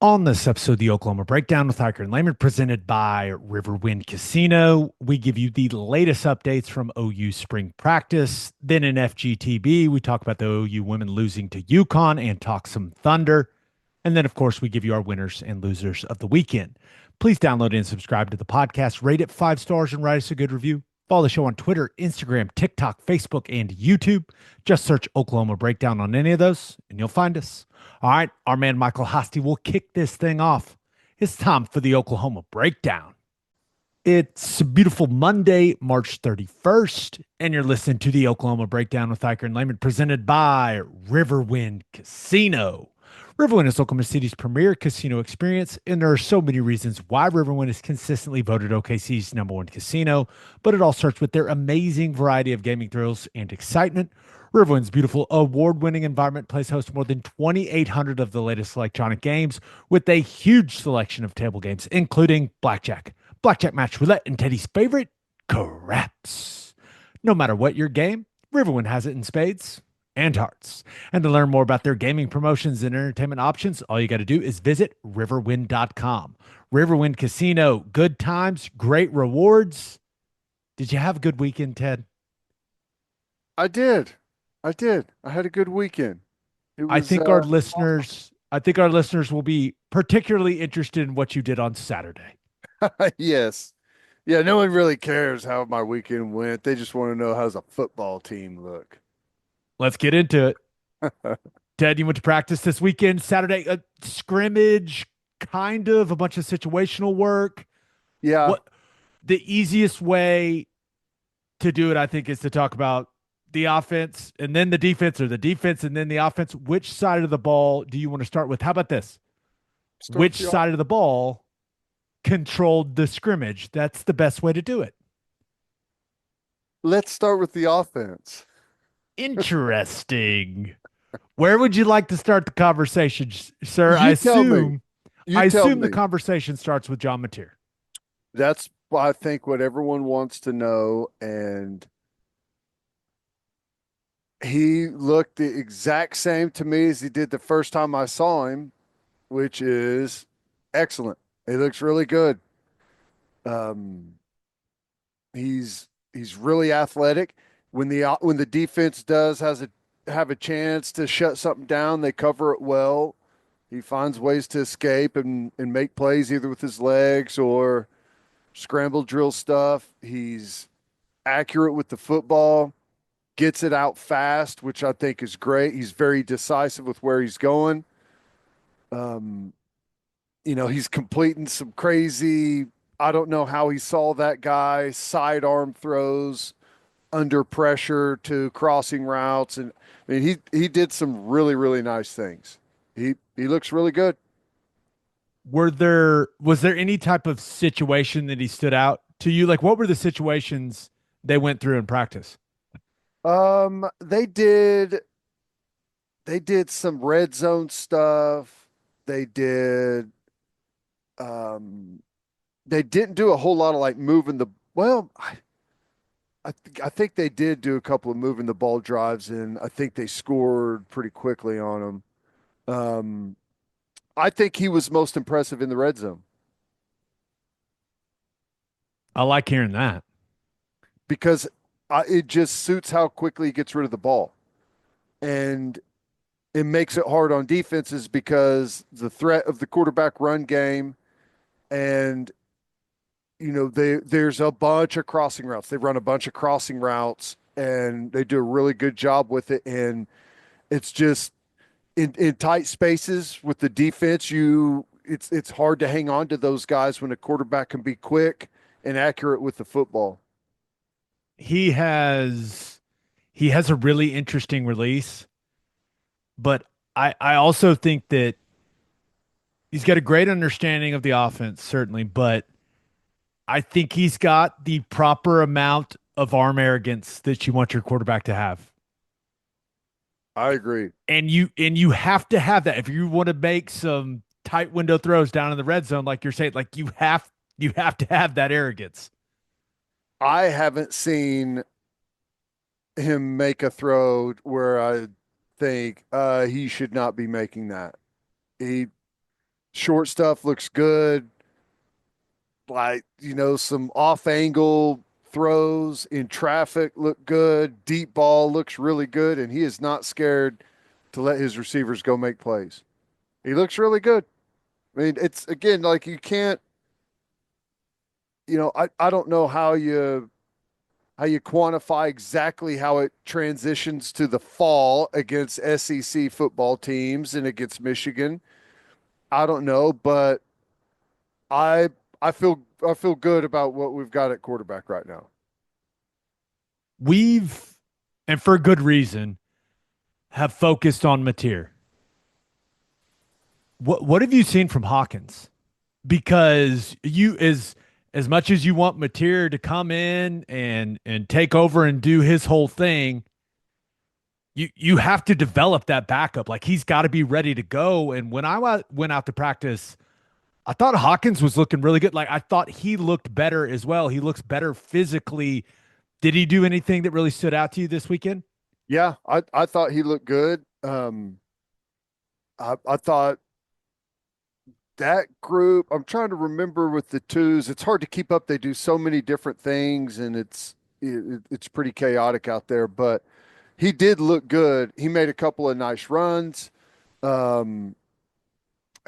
On this episode of the Oklahoma Breakdown with Ikard and Lehman, presented by Riverwind Casino, we give you the latest updates from OU spring practice. Then in FGTB, we talk about the OU women losing to UConn and talk some Thunder. And then, of course, we give you our winners and losers of the weekend. Please download and subscribe to the podcast, rate it 5 stars, and write us a good review. Follow the show on Twitter, Instagram, TikTok, Facebook, and YouTube. Just search Oklahoma Breakdown on any of those, and you'll find us. All right, our man Michael Hosty will kick this thing off. It's time for the Oklahoma Breakdown. It's a beautiful Monday, March 31st, and you're listening to the Oklahoma Breakdown with Ikard and Lehman, presented by Riverwind Casino. Riverwind is Oklahoma City's premier casino experience, and there are so many reasons why Riverwind is consistently voted OKC's #1 casino, but it all starts with their amazing variety of gaming thrills and excitement. Riverwind's beautiful award-winning environment plays host to more than 2,800 of the latest electronic games with a huge selection of table games, including blackjack match roulette, and Teddy's favorite, craps. No matter what your game, Riverwind has it in spades and hearts. And to learn more about their gaming promotions and entertainment options, all you got to do is visit riverwind.com. Riverwind Casino, good times, great rewards. Did you have a good weekend, Ted? I did. I did. I had a good weekend. It I was think I think our listeners will be particularly interested in what you did on Saturday. yes. Yeah, no one really cares how my weekend went. They just want to know how's a football team look. Let's get into it. Ted, you went to practice this weekend, Saturday, scrimmage, kind of a bunch of situational work. Yeah, What the easiest way to do it, I think, is to talk about the offense and then the defense, or the defense and then the offense. Which side of the ball do you want to start with? How about this? start with Which the side of the ball controlled the scrimmage? That's the best way to do it. Let's start with the offense. Interesting. Where would you like to start the conversation, sir? I You tell me. assume You I tell assume the me. conversation starts with John Mateer. That's I think what everyone wants to know. And he looked the exact same to me as he did the first time I saw him, which is excellent. He looks really good. Um, he's really athletic. When the defense does has a have a chance to shut something down, they cover it well. He finds ways to escape and make plays either with his legs or scramble drill stuff. He's accurate with the football, gets it out fast, which I think is great. He's very decisive with where he's going. Um, he's completing some crazy, I don't know how he saw that guy, sidearm throws under pressure to crossing routes. And I mean, he did some really, really nice things. He looks really good. Was there any type of situation that he stood out to you? Like, what were the situations they went through in practice? They did some red zone stuff. They did um they didn't do a whole lot of like moving the well, I think they did do a couple of moving the ball drives, and I think they scored pretty quickly on them. I think he was most impressive in the red zone I like hearing that. because it just suits how quickly he gets rid of the ball. And it makes it hard on defenses because the threat of the quarterback run game, and there's a bunch of crossing routes. They run a bunch of crossing routes and they do a really good job with it. And it's just in tight spaces with the defense, it's hard to hang on to those guys when a quarterback can be quick and accurate with the football. He has he has a really interesting release, but I also think that he's got a great understanding of the offense, certainly, but I think he's got the proper amount of arm arrogance that you want your quarterback to have. I agree. And you have to have that if you want to make some tight window throws down in the red zone, like you're saying, like you have to have that arrogance. I haven't seen him make a throw where I think he should not be making that. He Short stuff looks good. Like, some off angle throws in traffic look good. Deep ball looks really good. And he is not scared to let his receivers go make plays. He looks really good. I mean, it's again, like you can't, I don't know how you quantify exactly how it transitions to the fall against SEC football teams and against Michigan. I don't know, but I I feel good about what we've got at quarterback right now. We've, and for good reason, have focused on Mateer. What have you seen from Hawkins? Because you as much as you want Mateer to come in and take over and do his whole thing, you have to develop that backup. Like he's got to be ready to go. And when went out to practice, I thought Hawkins was looking really good. Like I thought he looked better as well. He looks better physically. Did he do anything that really stood out to you this weekend? Yeah, I thought he looked good. I thought that group, I'm trying to remember with the twos, it's hard to keep up. They do so many different things and it's pretty chaotic out there, but he did look good. He made a couple of nice runs. Um,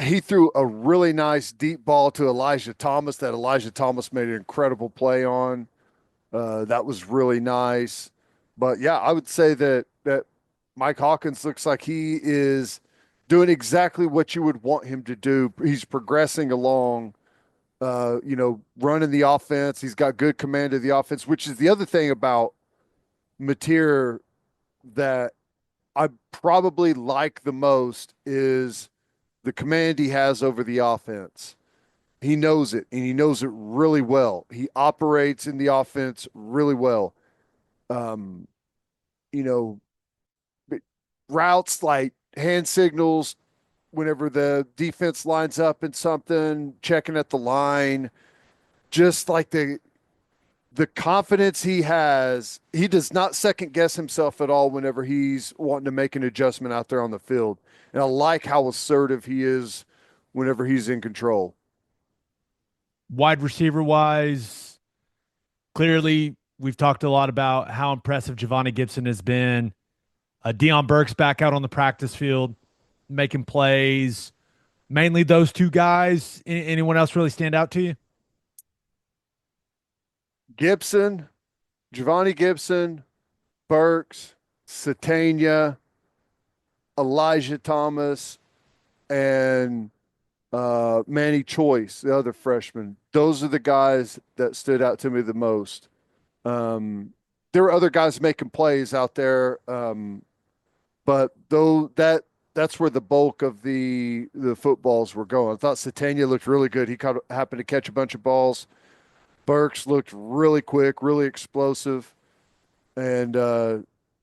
he threw a really nice deep ball to Elijah Thomas that Elijah Thomas made an incredible play on. That was really nice. But yeah, I would say that Mike Hawkins looks like he is doing exactly what you would want him to do. He's progressing along, running the offense. He's got good command of the offense, which is the other thing about Mateer that I probably like the most is the command he has over the offense. He knows it, and he knows it really well. He operates in the offense really well. Um, you know, routes like hand signals whenever the defense lines up in something, checking at the line, just like the confidence he has. He does not second guess himself at all whenever he's wanting to make an adjustment out there on the field. And I like how assertive he is whenever he's in control. Wide receiver wise, clearly we've talked a lot about how impressive Giovanni Gibson has been. Deion Burke's back out on the practice field making plays. Mainly those two guys. Anyone else really stand out to you? Gibson, Giovanni Gibson, Burks, Satania, Elijah Thomas, and Manny Choice, the other freshman. Those are the guys that stood out to me the most. There were other guys making plays out there, but though that's where the bulk of the footballs were going. I thought Satania looked really good. He happened to catch a bunch of balls. Burks looked really quick, really explosive, and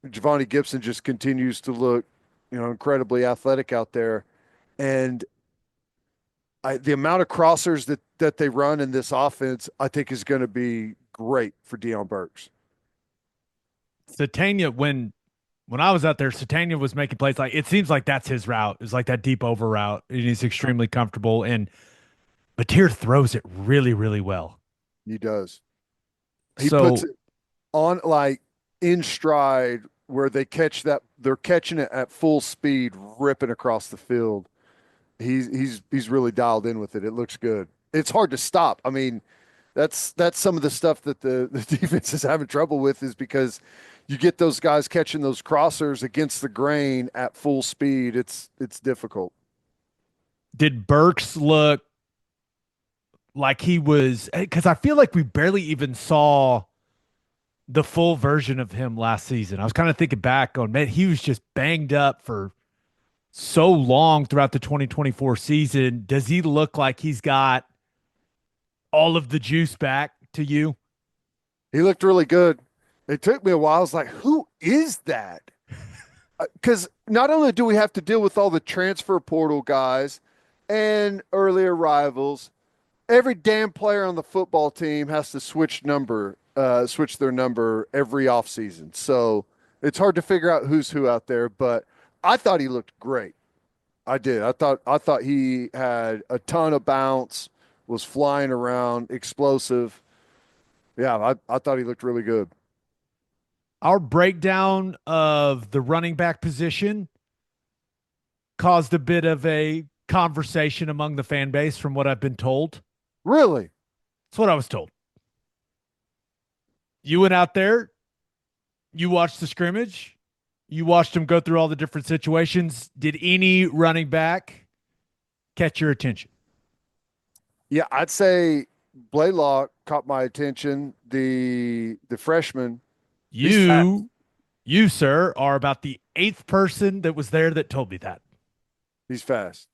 Giovanni Gibson just continues to look, incredibly athletic out there. And the amount of crossers that they run in this offense, I think, is going to be great for Deion Burks. Satania, when I was out there, Satania was making plays. Like it seems like that's his route. It's like that deep over route. And he's extremely comfortable. And Batir throws it really, really well. He does. He puts So it on like in stride where they're catching it at full speed, ripping across the field. He's really dialed in with it. It looks good. It's hard to stop. I mean, that's some of the stuff that the defense is having trouble with is because you get those guys catching those crossers against the grain at full speed. It's difficult. did Burks look like he was? Because I feel like we barely even saw the full version of him last season. I was kind of thinking back on, man, he was just banged up for so long throughout the 2024 season. Does he look like he's got all of the juice back to you? He looked really good. It took me a while. I was like, who is that? Because not only do we have to deal with all the transfer portal guys and early arrivals, every damn player on the football team has to switch their number every offseason. So it's hard to figure out who's who out there, but I thought he looked great. I did. I thought he had a ton of bounce, was flying around, explosive. Yeah, I thought he looked really good. Our breakdown of the running back position caused a bit of a conversation among the fan base, from what I've been told. Really? That's what I was told. You went out there, you watched the scrimmage, you watched him go through all the different situations. Did any running back catch your attention? Yeah, I'd say Blaylock caught my attention. The freshman, he's fast. You, you, sir, are about the eighth person that was there that told me that. He's fast.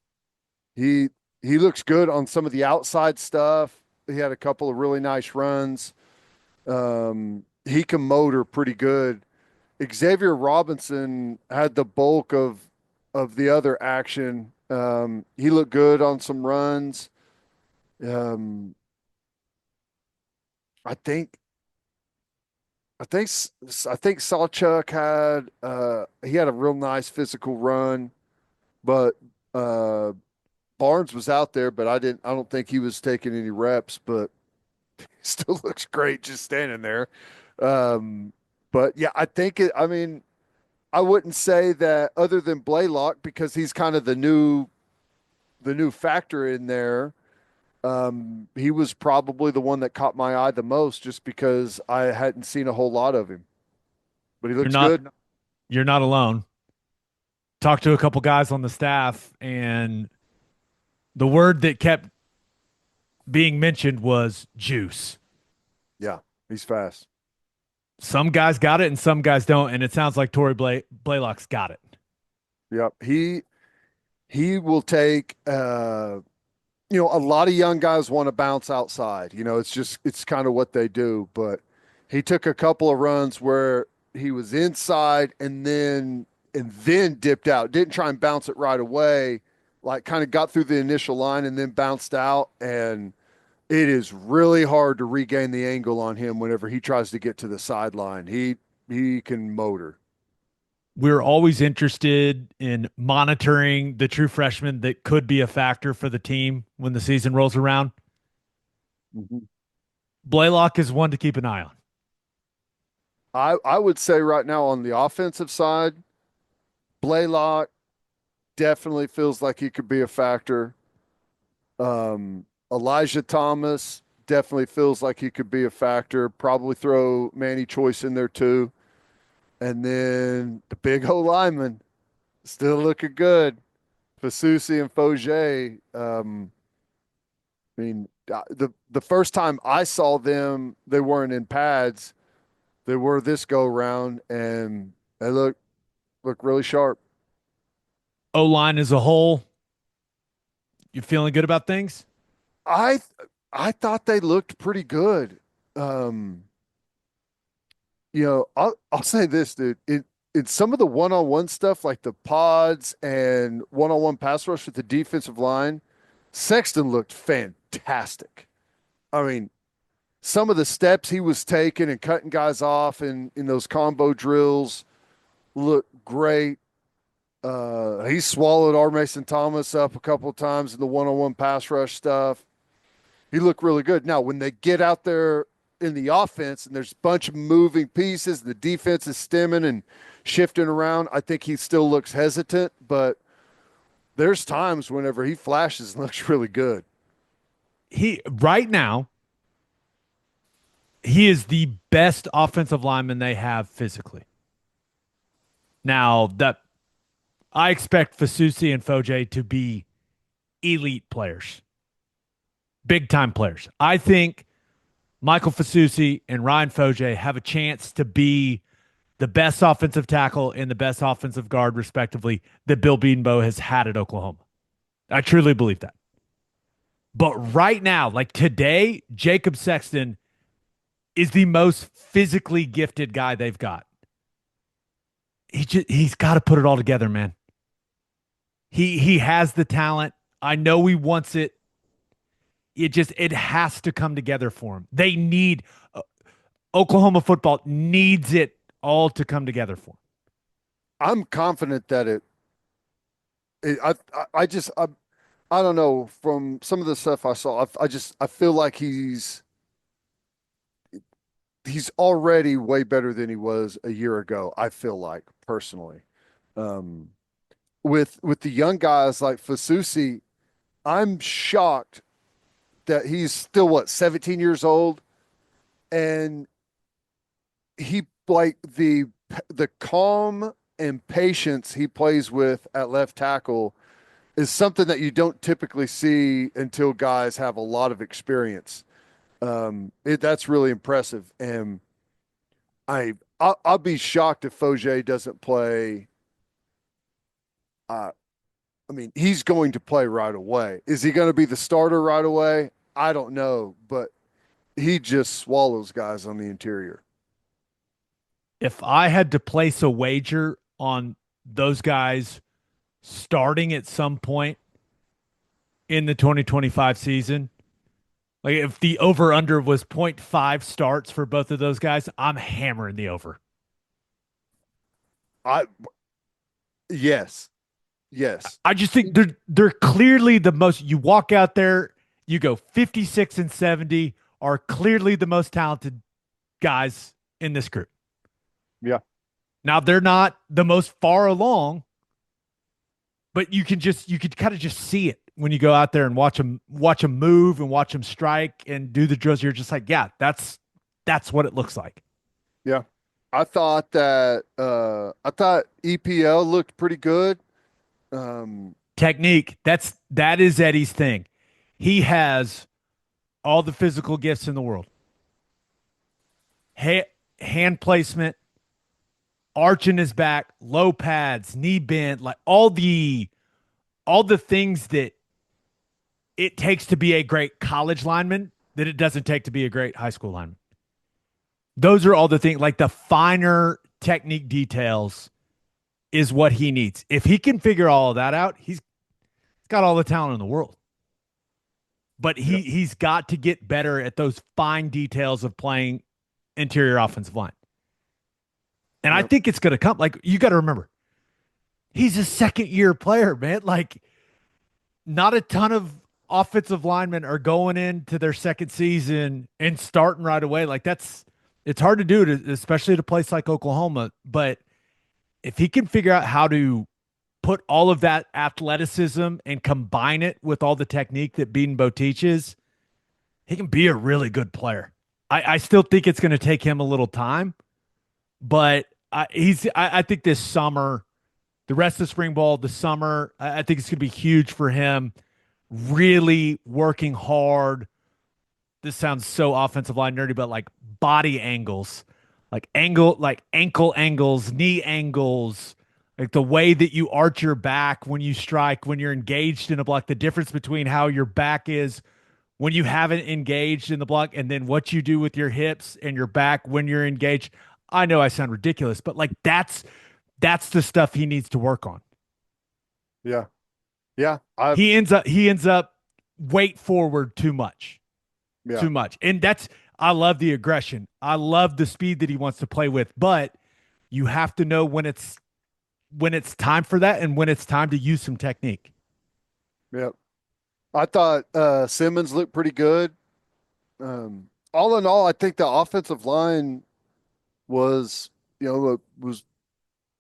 He he looks good on some of the outside stuff. He had a couple of really nice runs. He can motor pretty good. Xavier Robinson had the bulk of the other action. He looked good on some runs. Um, I think I think Sawchuk had he had a real nice physical run, but uh, Barnes was out there, but I don't think he was taking any reps, but he still looks great just standing there. Um, but yeah, I mean, I wouldn't say that other than Blaylock because he's kind of the new factor in there. He was probably the one that caught my eye the most just because I hadn't seen a whole lot of him. But he You're looks not good. you're not alone. Talked to a couple guys on the staff, and the word that kept being mentioned was juice. Yeah, he's fast. Some guys got it and some guys don't, and it sounds like Blaylock's got it. Yep. He will take a lot of young guys want to bounce outside. It's kind of what they do, but he took a couple of runs where he was inside and then dipped out. Didn't try and bounce it right away, like kind of got through the initial line and then bounced out. And it is really hard to regain the angle on him whenever he tries to get to the sideline. He can motor. We're always interested in monitoring the true freshmen that could be a factor for the team when the season rolls around. Mhm. Blaylock is one to keep an eye on. I would say right now on the offensive side, Blaylock definitely feels like he could be a factor. Elijah Thomas definitely feels like he could be a factor. Probably throw Manny Choice in there too. And then the big O lineman still looking good. Fasusi and Foger. I mean, the first time I saw them, they weren't in pads. They were this go round, and they look really sharp. O line as a whole, you feeling good about things? I I thought they looked pretty good. Um, I'll say this, dude. In some of the one-on-one stuff, like the pods and one-on-one pass rush with the defensive line, Sexton looked fantastic. I mean, some of the steps he was taking and cutting guys off in those combo drills looked great. He swallowed R. Mason Thomas up a couple of times in the one-on-one pass rush stuff. He looked really good. Now, when they get out there in the offense and there's a bunch of moving pieces, and the defense is stemming and shifting around, I think he still looks hesitant, but there's times whenever he flashes and looks really good. He right now, he is the best offensive lineman they have physically. Now that I expect Fasusi and Foje to be elite players, big time players. I think Michael Fasusi and Ryan Foje have a chance to be the best offensive tackle and the best offensive guard, respectively, that Bill Bedenbaugh has had at Oklahoma. I truly believe that. But right now, like today, Jacob Sexton is the most physically gifted guy they've got. He's got to put it all together, man. He has the talent. I know he wants it. It has to come together for him. They need Oklahoma football needs it all to come together for him. I'm confident that I don't know from some of the stuff I saw. I feel like he's already way better than he was a year ago. I feel like personally, um, with the young guys like Fasusi, I'm shocked that he's still what 17 years old and he like the calm and patience he plays with at left tackle is something that you don't typically see until guys have a lot of experience. That's really impressive, and I'll be shocked if Fogier doesn't play. Uh, I mean, he's going to play right away. Is he going to be the starter right away? I don't know, but he just swallows guys on the interior. If I had to place a wager on those guys starting at some point in the 2025 season, like if the over under was point 0.5 starts for both of those guys, I'm hammering the over. I yes, yes, I just think they're clearly the most. You walk out there, you go 56 and 70 are clearly the most talented guys in this group. yeah, Now they're not the most far along, but you could kind of just see it when you go out there and watch them move and watch them strike and do the drills. You're just like, yeah, that's what it looks like. yeah. I thought EPL looked pretty good. Technique, that is Eddie's thing. He has all the physical gifts in the world. Hand placement, arch in his back, low pads, knee bend, like all the things that it takes to be a great college lineman that it doesn't take to be a great high school lineman. Those are all the things, like the finer technique details is what he needs. If he can figure all of that out, he's got all the talent in the world. But Yep. he's got to get better at those fine details of playing interior offensive line. And I Yep. think it's going to come. Like, you got to remember, he's a second year player, man. Like, not a ton of offensive linemen are going into their second season and starting right away. Like, it's hard to do, especially at a place like Oklahoma. But if he can figure out how to put all of that athleticism and combine it with all the technique that Beaton teaches, he can be a really good player. I still think it's going to take him a little time, but I think this summer, the rest of spring ball, the summer, I think it's going to be huge for him. Really working hard. This sounds so offensive line nerdy, but like body angles, like ankle angles, knee angles, like the way that you arch your back when you strike, when you're engaged in a block, the difference between how your back is when you haven't engaged in the block and then what you do with your hips and your back when you're engaged. I know I sound ridiculous, but like that's the stuff he needs to work on. Yeah. Yeah. He ends up weight forward too much. Yeah. Too much. And I love the aggression. I love the speed that he wants to play with, but you have to know when it's time for that and when it's time to use some technique. Yeah. I thought Simmons looked pretty good. All in all, I think the offensive line was, was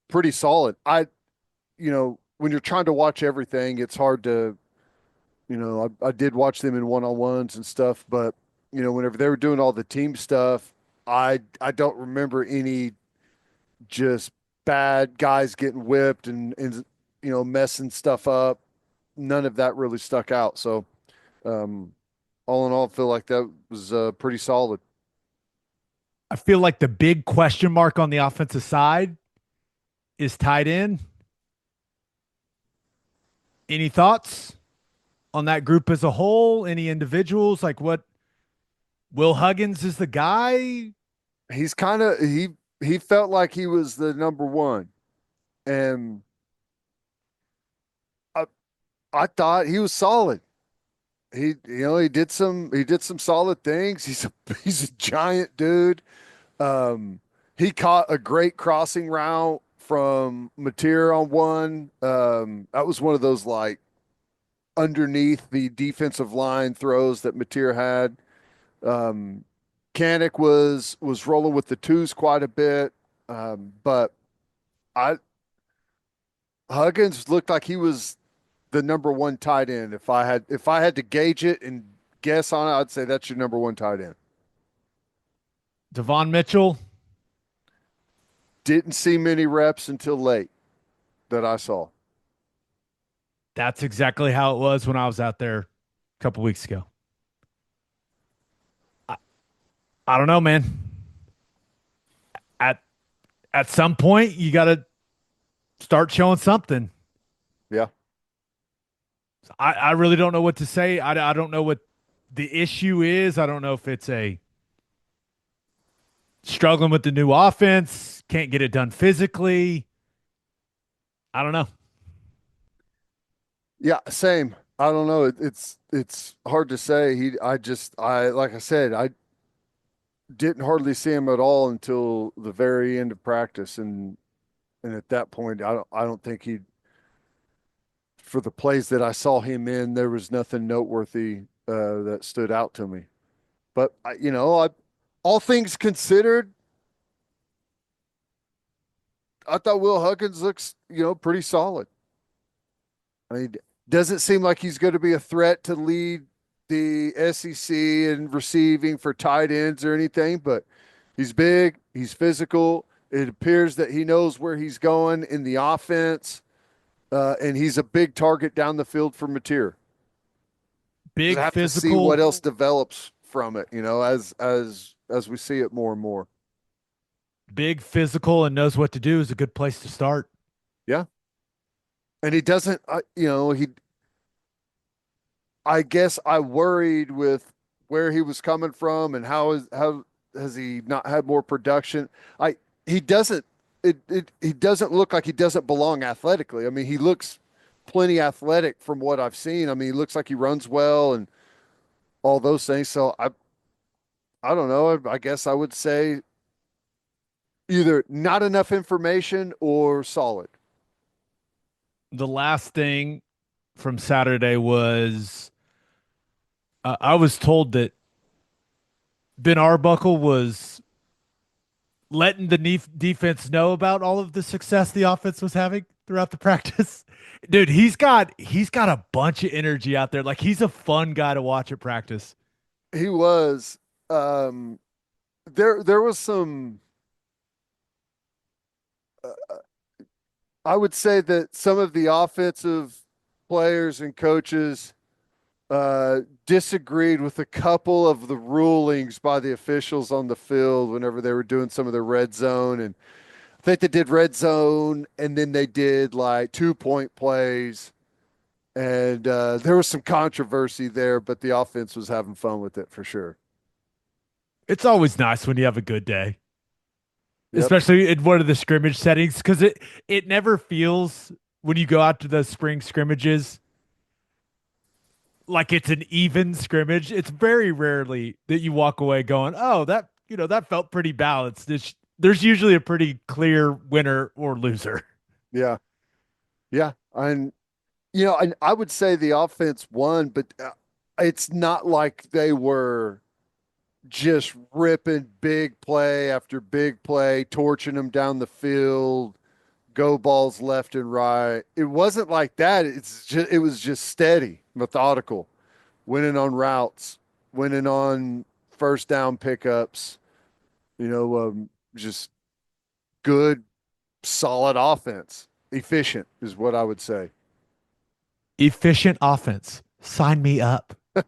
pretty solid. When you're trying to watch everything, it's hard to, I did watch them in one-on-ones and stuff, but whenever they were doing all the team stuff, I don't remember any just bad guys getting whipped and messing stuff up. None of that really stuck out. So, um, all in all, I feel like that was pretty solid. I feel like the big question mark on the offensive side is tight end. Any thoughts on that group as a whole? Any individuals? Like what Will Huggins is the guy? He's kind of he felt like he was the number one, and I I thought he was solid. He did some solid things. He's a giant dude. Um, he caught a great crossing route from Mateer on one. That was one of those like underneath the defensive line throws that Mateer had. Um, Kanik was rolling with the twos quite a bit, but I Huggins looked like he was the number one tight end. If I had to gauge it and guess on it, I'd say that's your number one tight end. Devon Mitchell, Didn't see many reps until late that I saw. that's exactly how it was when I was out there a couple weeks ago. I, I don't know, man. At at some point, you got to start showing something. Yeah. I really don't know what to say. I don't know what the issue is. I don't know if it's a struggling with the new offense, can't get it done physically. I don't know. Yeah, same. I don't know. It's hard to say. I like I said, I didn't hardly see him at all until the very end of practice, and at that point, I don't think he for the plays that I saw him in, there was nothing noteworthy that stood out to me. But all things considered, I thought Will Huggins looks pretty solid. I mean, doesn't seem like he's going to be a threat to lead the SEC in receiving for tight ends or anything, but he's big, he's physical. It appears that he knows where he's going in the offense, and he's a big target down the field for Mateer. Just Big have to see physical, what else develops from it, as we see it more and more. big physical, and knows what to do is a good place to start. Yeah, and he doesn't. I guess I worried with where he was coming from and how has he not had more production? He doesn't he doesn't look like he doesn't belong athletically. I mean, he looks plenty athletic from what I've seen. I mean, he looks like he runs well and all those things. So I don't know. I guess I would say either not enough information or solid. The last thing from Saturday was I was told that Ben Arbuckle was letting the defense know about all of the success the offense was having throughout the practice. Dude, he's got a bunch of energy out there. Like he's a fun guy to watch at practice. He was um there was some I would say that some of the offensive players and coaches disagreed with a couple of the rulings by the officials on the field whenever they were doing some of the red zone. And I think they did red zone and then they did like 2-point plays. And there was some controversy there, but the offense was having fun with it for sure. It's always nice when you have a good day, Yep. especially in one of the scrimmage settings, because it never feels when you go out to the spring scrimmages like it's an even scrimmage. It's very rarely that you walk away going, "Oh, that felt pretty balanced." There's usually a pretty clear winner or loser. Yeah. Yeah. And I would say the offense won, but it's not like they were just ripping big play after big play, torching them down the field, go balls left and right. It wasn't like that. It was just steady, methodical, winning on routes, winning on first down pickups. Just good, solid offense. Efficient is what I would say. Efficient offense. Sign me up. All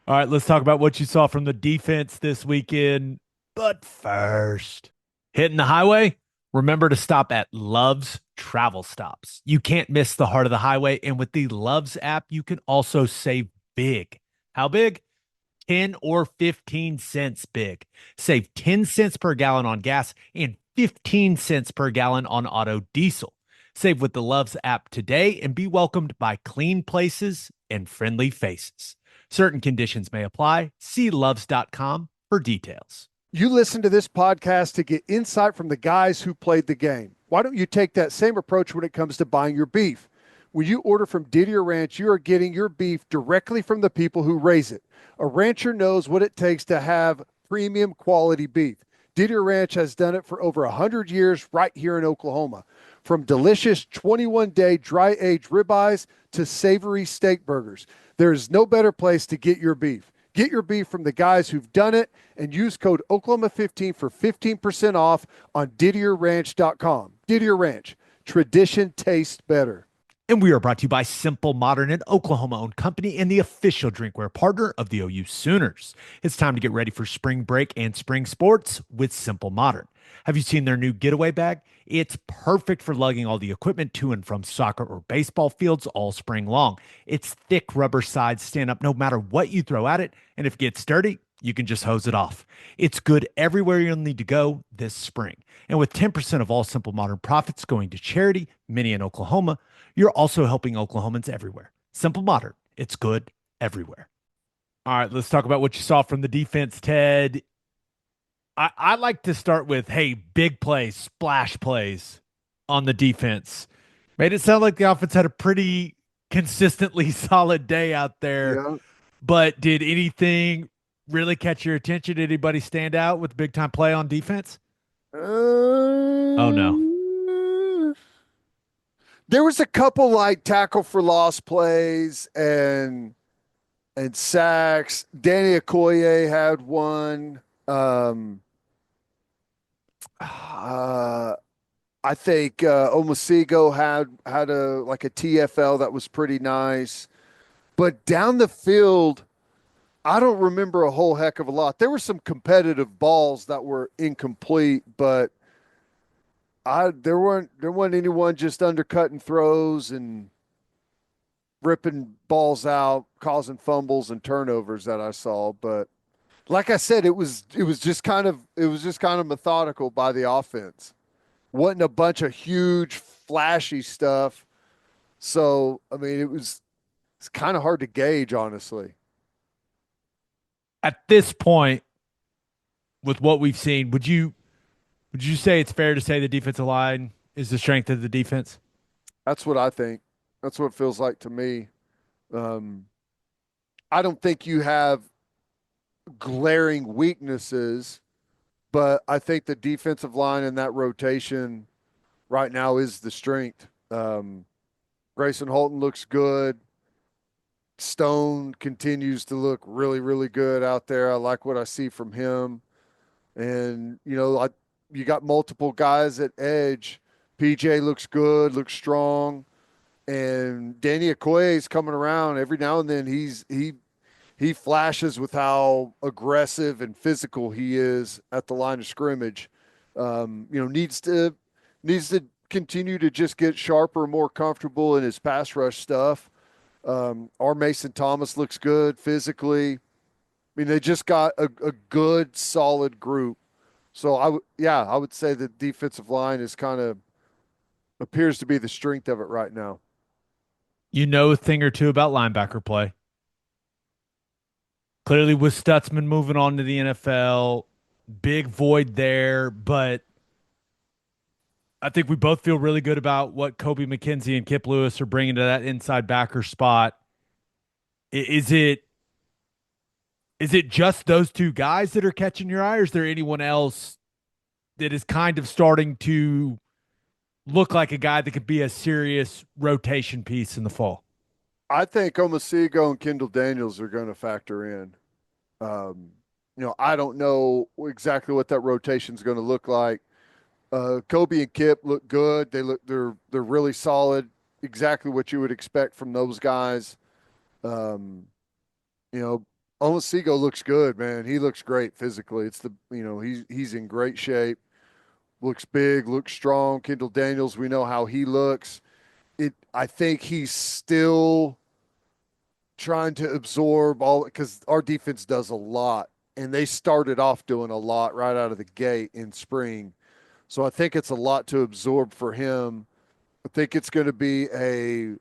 right, let's talk about what you saw from the defense this weekend. But first, hitting the highway, remember to stop at Love's Travel Stops. You can't miss the heart of the highway. And with the Love's app, you can also save big. How big? 10 or 15 cents big. Save 10 cents per gallon on gas and 15 cents per gallon on auto diesel. Save with the Love's app today and be welcomed by clean places and friendly faces. Certain conditions may apply. See loves.com for details. You listen to this podcast to get insight from the guys who played the game. Why don't you take that same approach when it comes to buying your beef? When you order from Didier Ranch, you are getting your beef directly from the people who raise it. A rancher knows what it takes to have premium quality beef. Didier Ranch has done it for over 100 years right here in Oklahoma. From delicious 21-day dry-aged ribeyes to savory steak burgers, there is no better place to get your beef. Get your beef from the guys who've done it and use code Oklahoma15 for 15% off on DidierRanch.com. Didier Ranch, tradition tastes better. And we are brought to you by Simple Modern, an Oklahoma-owned company and the official drinkware partner of the OU Sooners. It's time to get ready for spring break and spring sports with Simple Modern. Have you seen their new getaway bag? It's perfect for lugging all the equipment to and from soccer or baseball fields all spring long. Its thick rubber sides stand up no matter what you throw at it, and if it gets dirty, you can just hose it off. It's good everywhere you'll need to go this spring. And with 10% of all Simple Modern profits going to charity, many in Oklahoma, you're also helping Oklahomans everywhere. Simple Modern, it's good everywhere. All right, let's talk about what you saw from the defense, Ted. I like to start with, hey, big plays, splash plays on the defense. Made it sound like the offense had a pretty consistently solid day out there. Yeah. But did anything really catch your attention? Did anybody stand out with big time play on defense? Oh, no. There was a couple like tackle for loss plays and sacks. Danny Okoye had one. I think Omosigo had a like a TFL that was pretty nice. But down the field, I don't remember a whole heck of a lot. There were some competitive balls that were incomplete, but there wasn't anyone just undercutting throws and ripping balls out, causing fumbles and turnovers that I saw. But like I said, it was just kind of methodical by the offense. Wasn't a bunch of huge flashy stuff. So I mean, it's kind of hard to gauge, honestly. At this point, with what we've seen, would you say it's fair to say the defensive line is the strength of the defense? That's what I think. That's what it feels like to me. Um, I don't think you have glaring weaknesses, but I think the defensive line and that rotation right now is the strength. Grayson Holton looks good. Stone continues to look really, really good out there. I like what I see from him. And, you got multiple guys at edge. PJ looks good, looks strong. And Danny Okoye is coming around every now and then. He flashes with how aggressive and physical he is at the line of scrimmage. Needs to continue to just get sharper, more comfortable in his pass rush stuff. Our Mason Thomas looks good physically. I mean, they just got a good, solid group. So I would say the defensive line is kind of appears to be the strength of it right now. You know a thing or two about linebacker play. Clearly, with Stutzman moving on to the NFL, big void there, but I think we both feel really good about what Kobe McKenzie and Kip Lewis are bringing to that inside backer spot. Is it just those two guys that are catching your eye, or is there anyone else that is kind of starting to look like a guy that could be a serious rotation piece in the fall? I think Omosigo and Kendall Daniels are going to factor in. I don't know exactly what that rotation is going to look like. Kobe and Kip look good. They're really solid. Exactly what you would expect from those guys. Omosigo looks good, man. He looks great physically. He's in great shape. Looks big, looks strong. Kendall Daniels, we know how he looks. I think he's still trying to absorb all because our defense does a lot, and they started off doing a lot right out of the gate in spring. So I think it's a lot to absorb for him. I think it's going to be a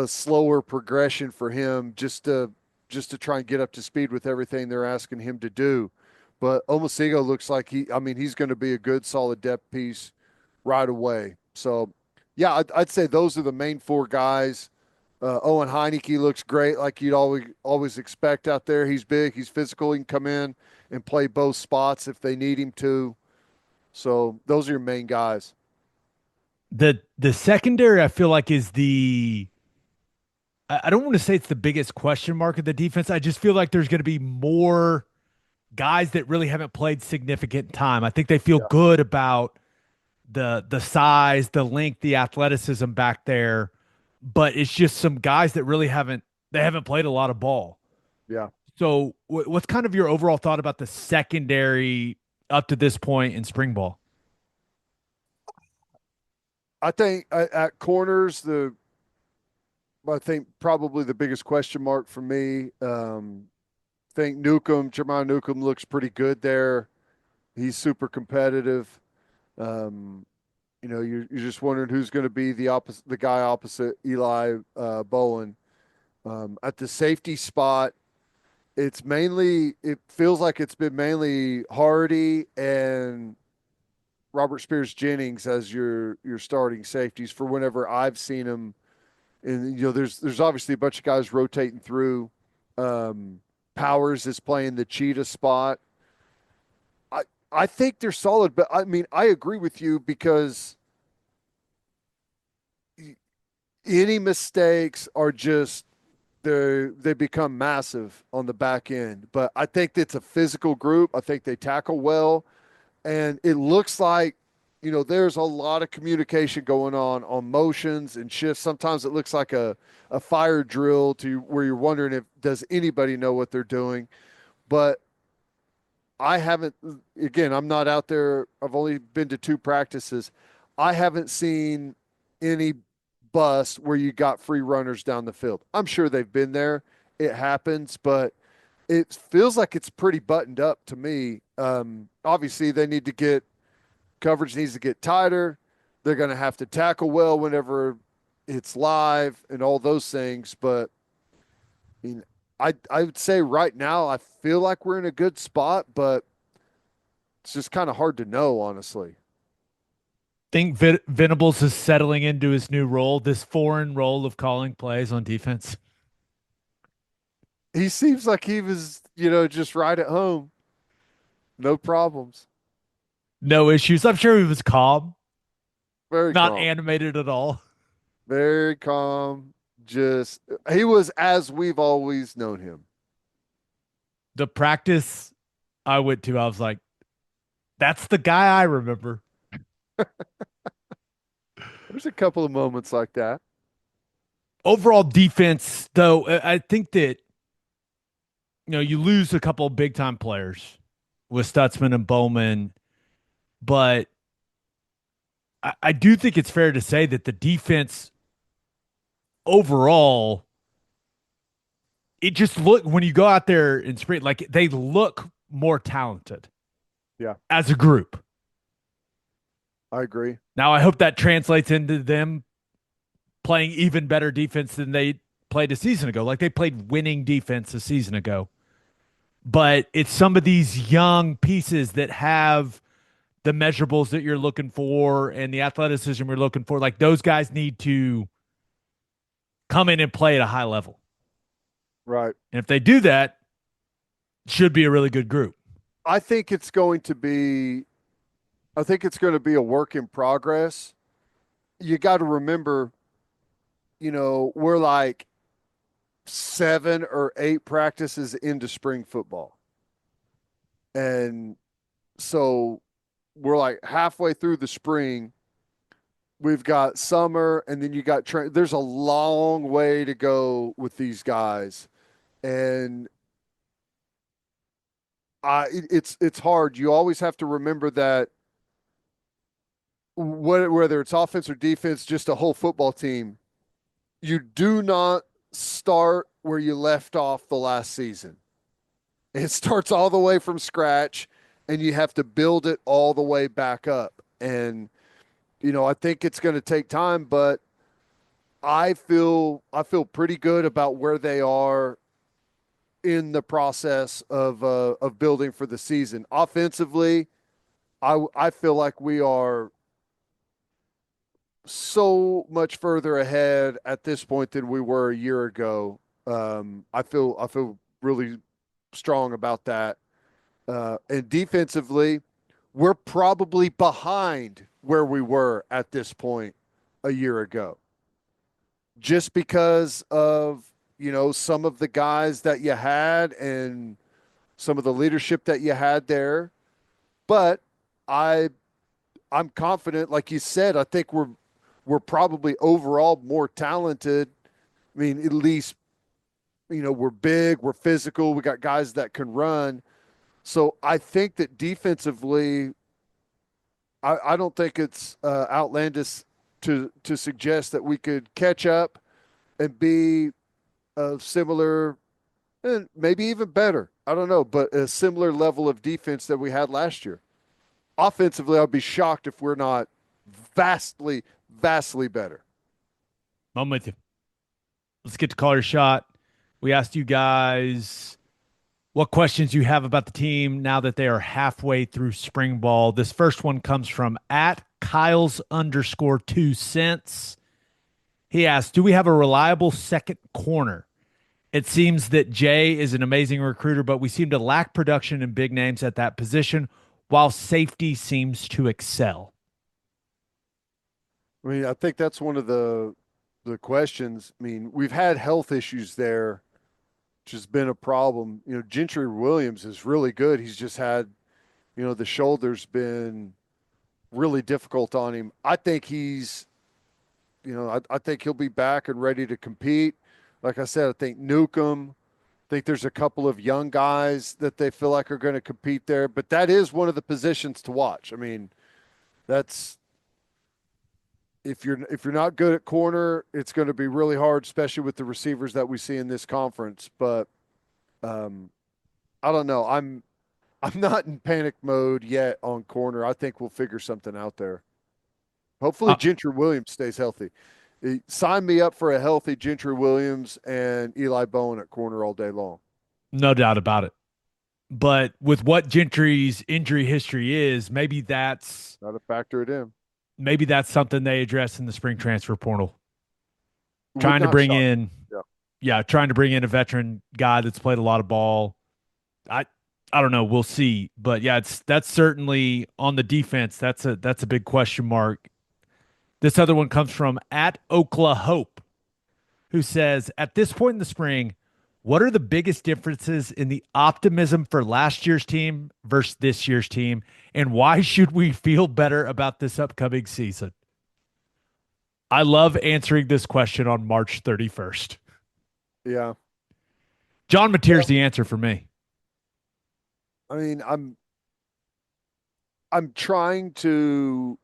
slower progression for him just to try and get up to speed with everything they're asking him to do. But Omosigho looks like he's going to be a good, solid depth piece right away. So, yeah, I'd say those are the main four guys. Owen Heineke looks great, like you'd always expect out there. He's big, he's physical, he can come in and play both spots if they need him to. So those are your main guys. The secondary I feel like is I don't want to say it's the biggest question mark of the defense. I just feel like there's going to be more guys that really haven't played significant time. I think they feel Yeah, good about the size, the length, the athleticism back there, but it's just some guys that really haven't played a lot of ball. yeah. So, what's kind of your overall thought about the secondary up to this point in spring ball? I think at corners, I think probably the biggest question mark for me. Think Jeremiah Newcomb looks pretty good there. He's super competitive. Um, you're just wondering who's going to be the guy opposite Eli Bowen. At the safety spot, it feels like it's been mainly Hardy and Robert Spears Jennings as your starting safeties for whenever I've seen them. And there's obviously a bunch of guys rotating through. Um, Powers is playing the cheetah spot. I I think they're solid, but I mean I agree with you because any mistakes are just they become massive on the back end. But I think it's a physical group. I think they tackle well, and it looks like there's a lot of communication going on motions and shifts. Sometimes it looks like a fire drill to where you're wondering if does anybody know what they're doing. But I haven't. Again, I'm not out there. I've only been to two practices. I haven't seen any bus where you got free runners down the field. I'm sure they've been there. It happens, but it feels like it's pretty buttoned up to me. Obviously, they need to get coverage needs to get tighter. They're going to have to tackle well whenever it's live and all those things. But I mean, I would say right now I feel like we're in a good spot, but it's just kind of hard to know, honestly. Think Venables is settling into his new role, this foreign role of calling plays on defense. He seems like he was, just right at home, no problems, No issues. I'm sure he was calm, very not calm, animated at all. very calm. Just he was as we've always known him. The practice I went to, I was like, that's the guy I remember. There's a couple of moments like that. Overall defense, though, I think that you lose a couple of big time players with Stutzman and Bowman, but I do think it's fair to say that the defense overall, it just look when you go out there in spring, like they look more talented Yeah, as a group. I agree. Now I hope that translates into them playing even better defense than they played a season ago. Like they played winning defense a season ago. But it's some of these young pieces that have the measurables that you're looking for and the athleticism you're looking for. Like those guys need to come in and play at a high level. Right. And if they do that, it should be a really good group. I think it's going to be I think it's going to be a work in progress. You got to remember, we're like 7 or 8 practices into spring football. And so we're like halfway through the spring. We've got summer and then you got there's a long way to go with these guys. And it's hard. You always have to remember that whether it's offense or defense, just a whole football team, you do not start where you left off the last season. It starts all the way from scratch, and you have to build it all the way back up. And I think it's going to take time, but I feel pretty good about where they are in the process of building for the season. Offensively, I feel like we are so much further ahead at this point than we were a year ago. I feel really strong about that. And defensively, we're probably behind where we were at this point a year ago, just because of some of the guys that you had and some of the leadership that you had there. But I I'm confident, like you said, I think we're probably overall more talented. I mean, at least, we're big, we're physical, we got guys that can run. So I think that defensively, I don't think it's outlandish to suggest that we could catch up and be similar and maybe even better. I don't know, but a similar level of defense that we had last year. Offensively, I'd be shocked if we're not vastly, vastly better. I'm with you. Let's get to call your shot. We asked you guys what questions you have about the team now that they are halfway through spring ball. This first one comes from at Kyles_2 cents. He asked, do we have a reliable second corner? It seems that Jay is an amazing recruiter, but we seem to lack production and big names at that position, while safety seems to excel. I mean, I think that's one of the questions. I mean, we've had health issues there, which has been a problem. Gentry Williams is really good. He's just had, the shoulder's been really difficult on him. I think I think he'll be back and ready to compete. Like I said, I think Newcomb. I think there's a couple of young guys that they feel like are going to compete there, but that is one of the positions to watch. I mean, that's if you're not good at corner, it's going to be really hard, especially with the receivers that we see in this conference. But I don't know. I'm not in panic mode yet on corner. I think we'll figure something out there. Hopefully, Gentry Williams stays healthy. Sign me up for a healthy Gentry Williams and Eli Bowen at corner all day long. No doubt about it. But with what Gentry's injury history is, Got to factor it in. maybe that's something they address in the spring transfer portal. Would Trying to not bring shock me. in, Yeah. yeah, trying to bring in a veteran guy that's played a lot of ball. I I don't know. We'll see. But yeah, that's certainly on the defense. That's a big question mark. This other one comes from at Oklahoma, who says, at this point in the spring, what are the biggest differences in the optimism for last year's team versus this year's team? And why should we feel better about this upcoming season? I love answering this question on March 31st. Yeah. John Mateer's Well, the answer for me. I mean, I'm trying to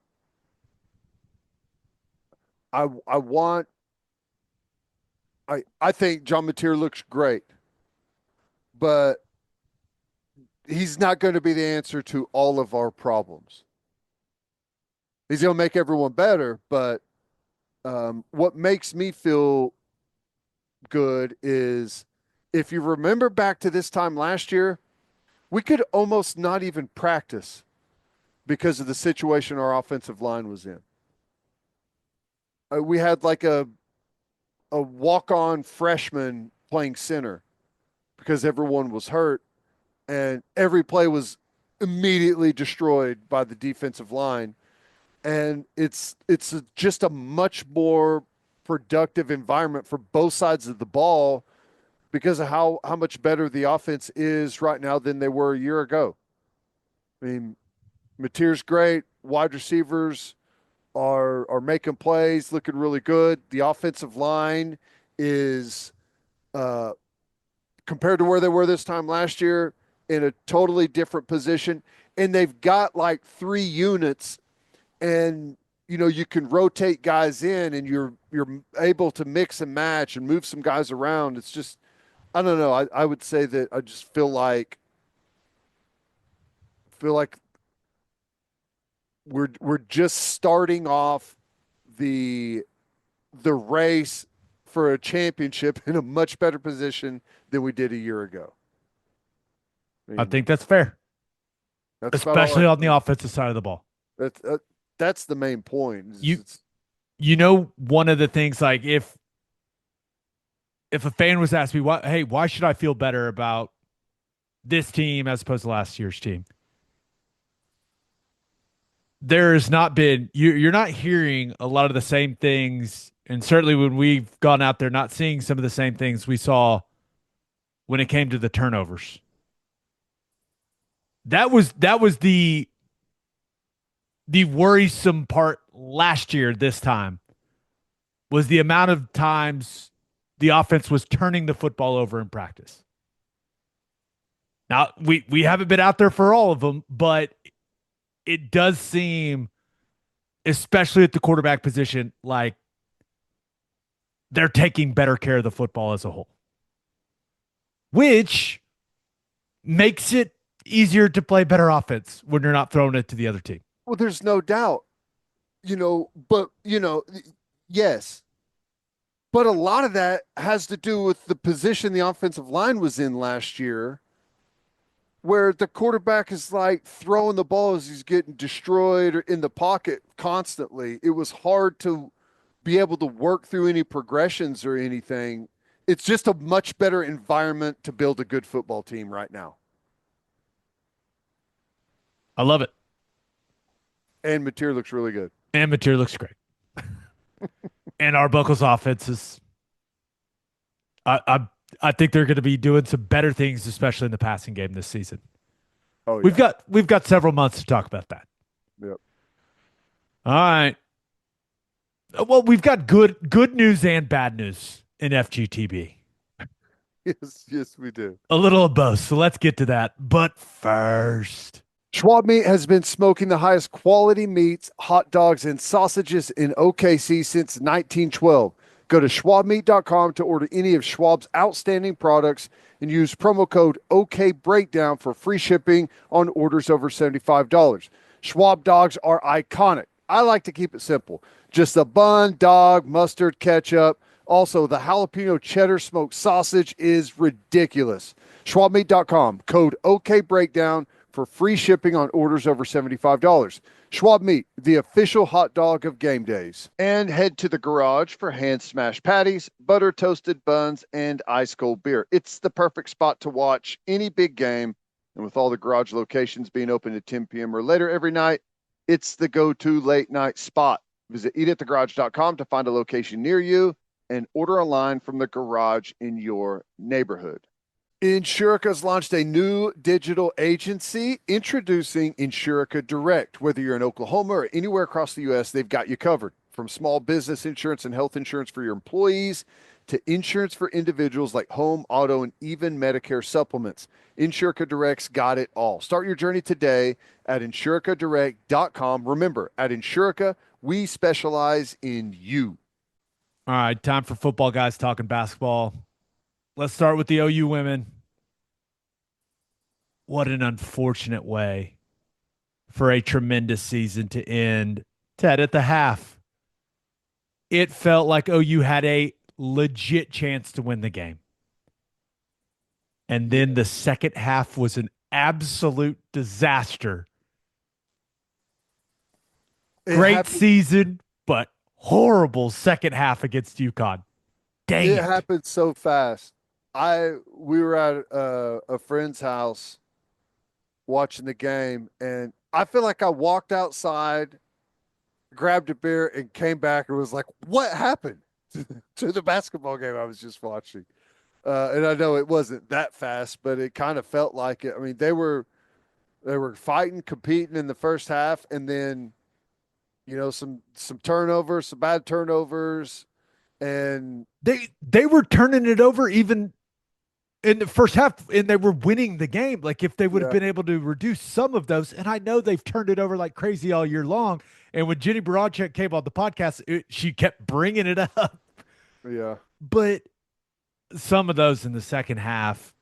I want I think John Mateer looks great, but he's not going to be the answer to all of our problems. He's going to make everyone better, but what makes me feel good is if you remember back to this time last year, we could almost not even practice because of the situation our offensive line was in. We had like a walk-on freshman playing center because everyone was hurt, and every play was immediately destroyed by the defensive line. And just a much more productive environment for both sides of the ball because of how much better the offense is right now than they were a year ago. I mean, Mateer's great. Wide receivers are making plays, looking really good. The offensive line is compared to where they were this time last year in a totally different position. And they've got like 3 units, and you can rotate guys in, and you're able to mix and match and move some guys around. It's just I don't know. I would say that I just feel like we're just starting off the race for a championship in a much better position than we did a year ago. I think that's fair, that's about all especially on the offensive side of the ball. That's the main point. One of the things, like, if a fan was asking me, why should I feel better about this team as opposed to last year's team? There's not been, you're not hearing a lot of the same things, and certainly when we've gone out there, not seeing some of the same things we saw when it came to the turnovers. That was the worrisome part last year. This time was the amount of times the offense was turning the football over in practice. Now, we haven't been out there for all of them, but it does seem, especially at the quarterback position, like they're taking better care of the football as a whole, which makes it easier to play better offense when you're not throwing it to the other team. Well, there's no doubt, yes. But a lot of that has to do with the position the offensive line was in last year, where the quarterback is like throwing the ball as he's getting destroyed or in the pocket constantly. It was hard to be able to work through any progressions or anything. It's just a much better environment to build a good football team right now. I love it. And Mateer looks really good. And Mateer looks great. And Arbuckle's offense is, I think they're going to be doing some better things, especially in the passing game this season. Oh, yeah. We've got several months to talk about that. Yep. All right. Well, we've got good news and bad news in FGTB. Yes, we do. A little of both. So let's get to that. But first, Schwab Meat has been smoking the highest quality meats, hot dogs, and sausages in OKC since 1912. Go to schwabmeat.com to order any of Schwab's outstanding products and use promo code OKBreakdown for free shipping on orders over $75. Schwab dogs are iconic. I like to keep it simple. Just a bun, dog, mustard, ketchup. Also, the jalapeno cheddar smoked sausage is ridiculous. schwabmeat.com, code OKBreakdown for free shipping on orders over $75. Schwab Meat, the official hot dog of game days. And head to the garage for hand smashed patties, butter toasted buns, and ice cold beer. It's the perfect spot to watch any big game. And with all the garage locations being open at 10 p.m. or later every night, it's the go-to late night spot. Visit eatatthegarage.com to find a location near you and order online from the garage in your neighborhood. Insurica has launched a new digital agency introducing Insurica Direct. Whether you're in Oklahoma or anywhere across the U.S., they've got you covered. From small business insurance and health insurance for your employees to insurance for individuals like home, auto, and even Medicare supplements. Insurica Direct's got it all. Start your journey today at insuricadirect.com. Remember, at Insurica, we specialize in you. All right, time for football, guys talking basketball. Let's start with the OU women. What an unfortunate way for a tremendous season to end. Ted, at the half, it felt like OU had a legit chance to win the game. And then the second half was an absolute disaster. Great season, but horrible second half against UConn. Dang it. It happened so fast. We were at a friend's house watching the game, and I feel like I walked outside, grabbed a beer, and came back and was like, what happened to the basketball game I was just watching? And I know it wasn't that fast, but it kind of felt like it. I mean, they were fighting, competing in the first half, and then, some turnovers, some bad turnovers, and they were turning it over even in the first half, and they were winning the game. Like, if they would have been able to reduce some of those, and I know they've turned it over like crazy all year long. And when Jenny Baranchek came on the podcast, she kept bringing it up. Yeah. But some of those in the second half,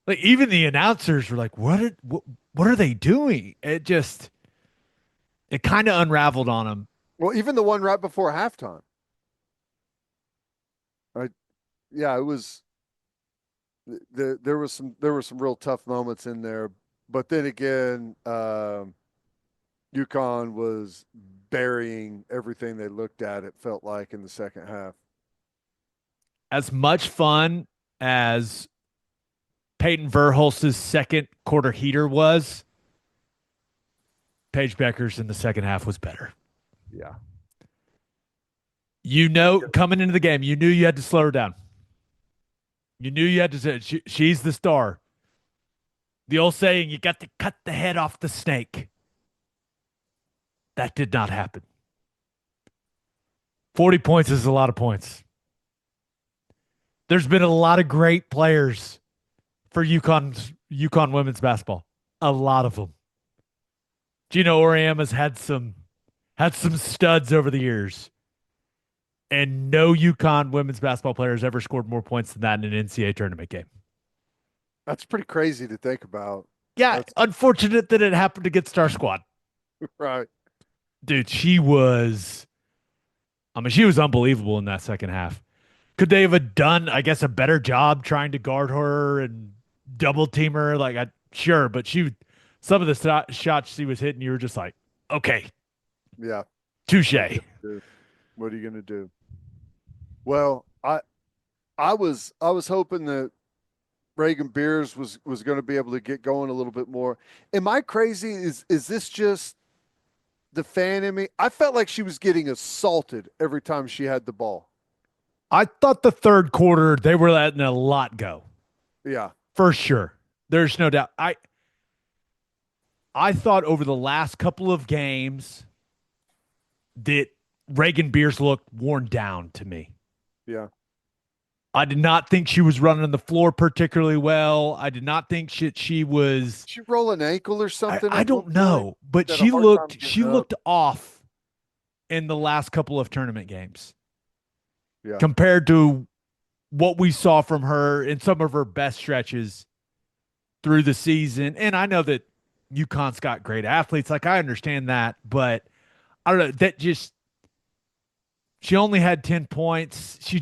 like, even the announcers were like, what are they doing? It kind of unraveled on them. Well, even the one right before halftime. yeah, it was there were some real tough moments in there, but then again, UConn was burying everything they looked at. It felt like in the second half. As much fun as Peyton Verhulst's second quarter heater was, Paige Bueckers in the second half was better. Yeah, Coming into the game, you knew you had to slow her down. You knew you had to say she's the star. The old saying, you got to cut the head off the snake. That did not happen. 40 points is a lot of points. There's been a lot of great players for UConn women's basketball. A lot of them. Gino Oriama's had some studs over the years. And no UConn women's basketball player has ever scored more points than that in an NCAA tournament game. that's pretty crazy to think about. Yeah, That's unfortunate that it happened against our squad. right. Dude, she was unbelievable in that second half. Could they have done, I guess, a better job trying to guard her and double team her? Sure, but some of the shots she was hitting, you were just like, okay, Yeah. touche. What are you gonna do? Well, I was hoping that Reagan Beers was going to be able to get going a little bit more. Am I crazy? Is this just the fan in me? I felt like she was getting assaulted every time she had the ball. I thought the third quarter they were letting a lot go. Yeah. For sure. There's no doubt. I thought over the last couple of games that Reagan Beers looked worn down to me. Yeah. I did not think she was running the floor particularly well. I did not think she was. Did she roll an ankle or something? I don't know, but Had a she hard time looked getting up. off in the last couple of tournament games Yeah. compared to what we saw from her in some of her best stretches through the season. And I know that UConn's got great athletes. Like, I understand that, but I don't know. She only had 10 points. She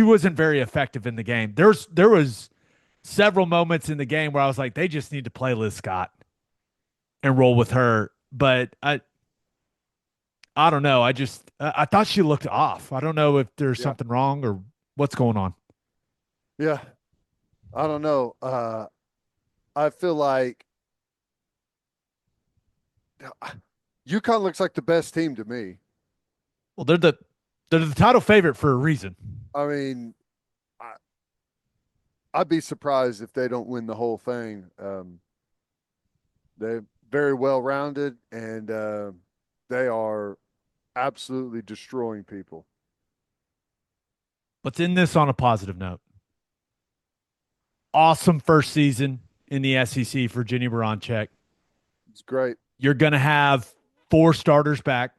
wasn't very effective in the game. There was several moments in the game where I was like, they just need to play Liz Scott and roll with her. But I don't know. I thought she looked off. I don't know if there's Yeah. something wrong or what's going on. Yeah. I don't know. I feel like UConn looks like the best team to me. Well, they're the title favorite for a reason. I mean, I, I'd be surprised if they don't win the whole thing. They're very well rounded, and they are absolutely destroying people. Let's end this on a positive note. Awesome first season in the SEC for Jenny Baranczyk. It's great. You're going to have 4 starters back,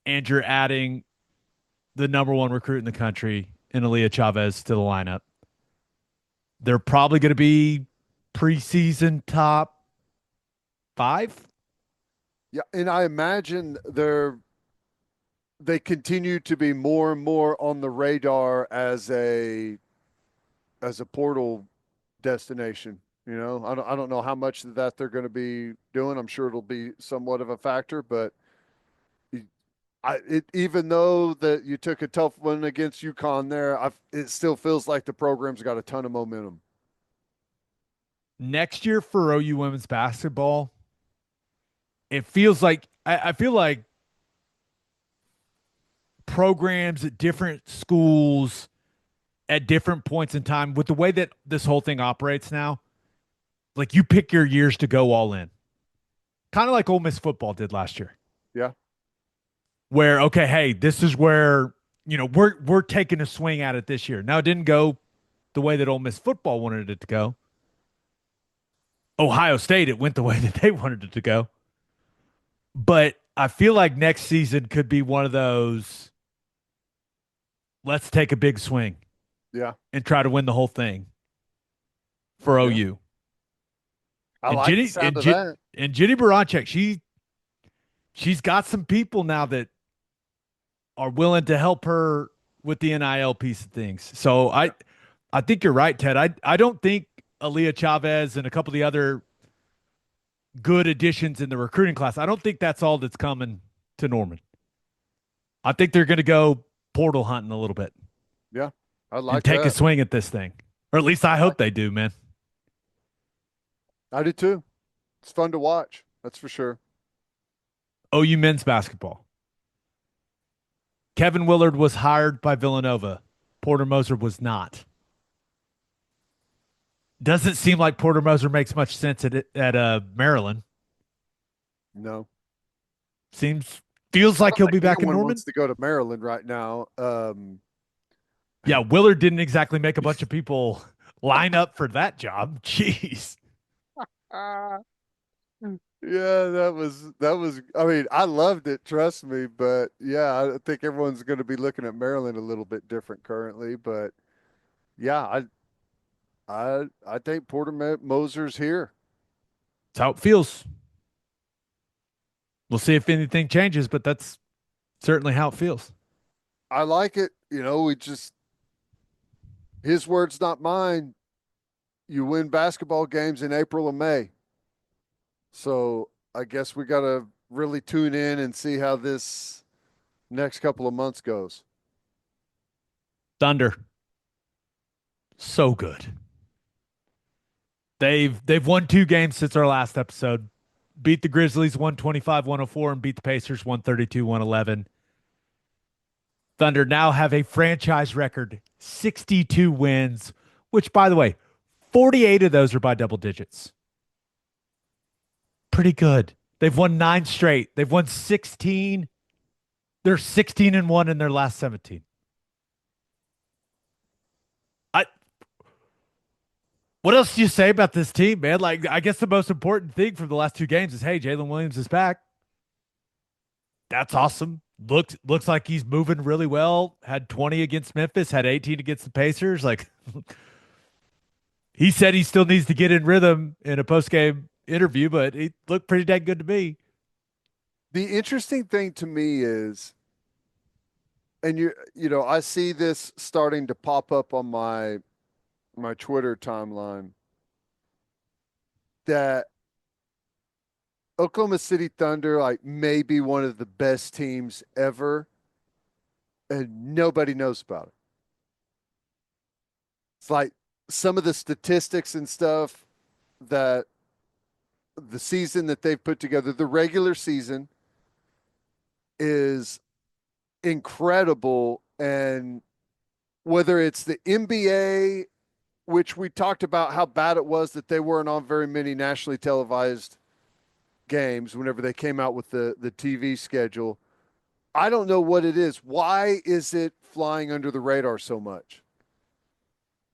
and you're adding the number 1 recruit in the country in Aaliyah Chavez to the lineup. They're probably going to be preseason top 5. Yeah, and I imagine they continue to be more and more on the radar as a portal destination. You know, I don't know how much of that they're going to be doing. I'm sure it'll be somewhat of a factor, but even though that you took a tough one against UConn there, it still feels like the program's got a ton of momentum. Next year for OU women's basketball, it feels like I feel like programs at different schools at different points in time with the way that this whole thing operates now, like you pick your years to go all in. Kind of like Ole Miss football did last year. Yeah. Where, okay, hey, this is where, we're taking a swing at it this year. Now it didn't go the way that Ole Miss football wanted it to go. Ohio State, it went the way that they wanted it to go. But I feel like next season could be one of those, let's take a big swing. Yeah. And try to win the whole thing for OU. I like the sound of that. And Jenny Baranczyk, she's got some people now that are willing to help her with the NIL piece of things. So I think you're right, Ted. I don't think Aaliyah Chavez and a couple of the other good additions in the recruiting class, I don't think that's all that's coming to Norman. I think they're going to go portal hunting a little bit Yeah, I and like take a that. swing at this thing. Or at least I I like hope they do, man. I do too. It's fun to watch. That's for sure. OU men's basketball. Kevin Willard was hired by Villanova. Porter Moser was not. Doesn't seem like Porter Moser makes much sense at Maryland. No. Feels like Not he'll like be back in anyone Norman. wants to go to Maryland right now. Yeah, Willard didn't exactly make a bunch of people line up for that job. Jeez. Yeah, that was I mean, I loved it, trust me, but yeah, I think everyone's going to be looking at Maryland a little bit different currently, but yeah, I think Moser's here. That's how it feels. We'll see if anything changes, but that's certainly how it feels. I like it. We just his words not mine. You win basketball games in April and May. So, I guess we got to really tune in and see how this next couple of months goes. Thunder, so good. They've won 2 games since our last episode. Beat the Grizzlies 125-104 and beat the Pacers 132-111. Thunder now have a franchise record 62 wins, which, by the way, 48 of those are by double digits. Pretty good. They've won 9 straight. They've won 16. They're 16-1 in their last 17. What else do you say about this team, man? Like, I guess the most important thing from the last 2 games is, hey, Jalen Williams is back. That's awesome. Looks like he's moving really well. Had 20 against Memphis, had 18 against the Pacers. Like, he said he still needs to get in rhythm in a post-game interview, but he looked pretty dang good to me. The interesting thing to me is, and I see this starting to pop up on my Twitter timeline, that Oklahoma City Thunder like may be one of the best teams ever, and nobody knows about it. It's like some of the statistics and stuff that the season that they've put together, the regular season is incredible. And whether it's the NBA, which we talked about how bad it was that they weren't on very many nationally televised games whenever they came out with the TV schedule. I don't know what it is. Why is it flying under the radar so much?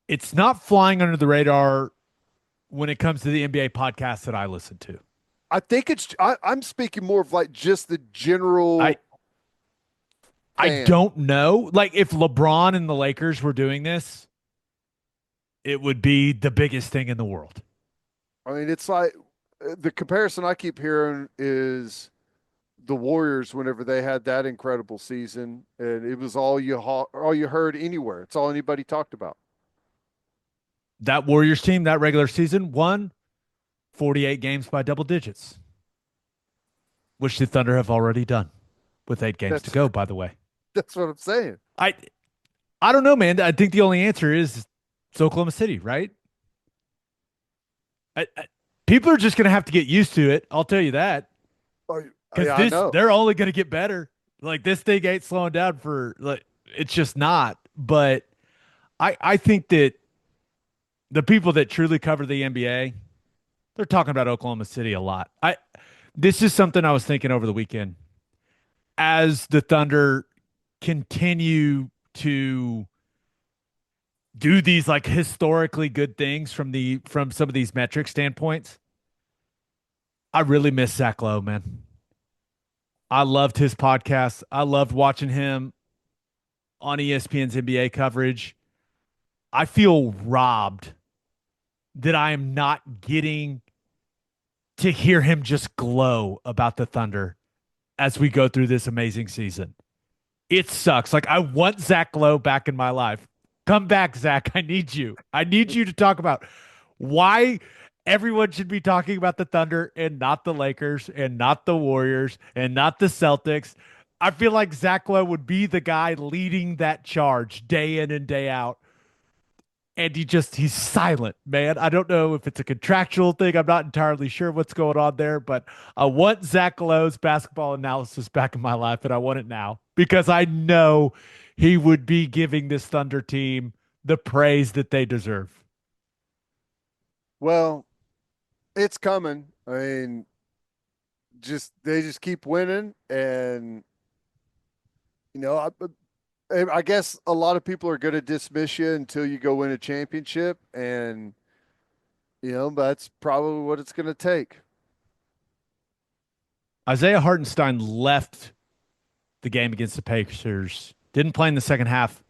It's not flying under the radar when it comes to the NBA podcasts that I listen to. I think I'm speaking more of like just the general. I don't know. Like, if LeBron and the Lakers were doing this, it would be the biggest thing in the world. I mean, it's like the comparison I keep hearing is the Warriors whenever they had that incredible season, and it was all you heard anywhere. It's all anybody talked about. That Warriors team, that regular season, won 48 games by double digits, which the Thunder have already done with 8 games to go, by the way. That's what I'm saying. I don't know, man. I think the only answer is it's Oklahoma City, right? People are just going to have to get used to it. I'll tell you that. Because they're only going to get better. Like, this thing ain't slowing down it's just not. But I think that the people that truly cover the NBA, they're talking about Oklahoma City a lot. This is something I was thinking over the weekend. As the Thunder continue to do these like historically good things from some of these metric standpoints, I really miss Zach Lowe, man. I loved his podcast. I loved watching him on ESPN's NBA coverage. I feel robbed that I am not getting to hear him just glow about the Thunder as we go through this amazing season. It sucks. Like I want Zach Lowe back in my life. Come back, Zach. I need you. I need you to talk about why everyone should be talking about the Thunder and not the Lakers and not the Warriors and not the Celtics. I feel like Zach Lowe would be the guy leading that charge day in and day out. And he's silent, man. I don't know if it's a contractual thing. I'm not entirely sure what's going on there, but I want Zach Lowe's basketball analysis back in my life, and I want it now because I know he would be giving this Thunder team the praise that they deserve. Well, it's coming. I mean, they just keep winning, and you know, I guess a lot of people are going to dismiss you until you go win a championship, and that's probably what it's going to take. Isaiah Hartenstein left the game against the Pacers, didn't play in the second half,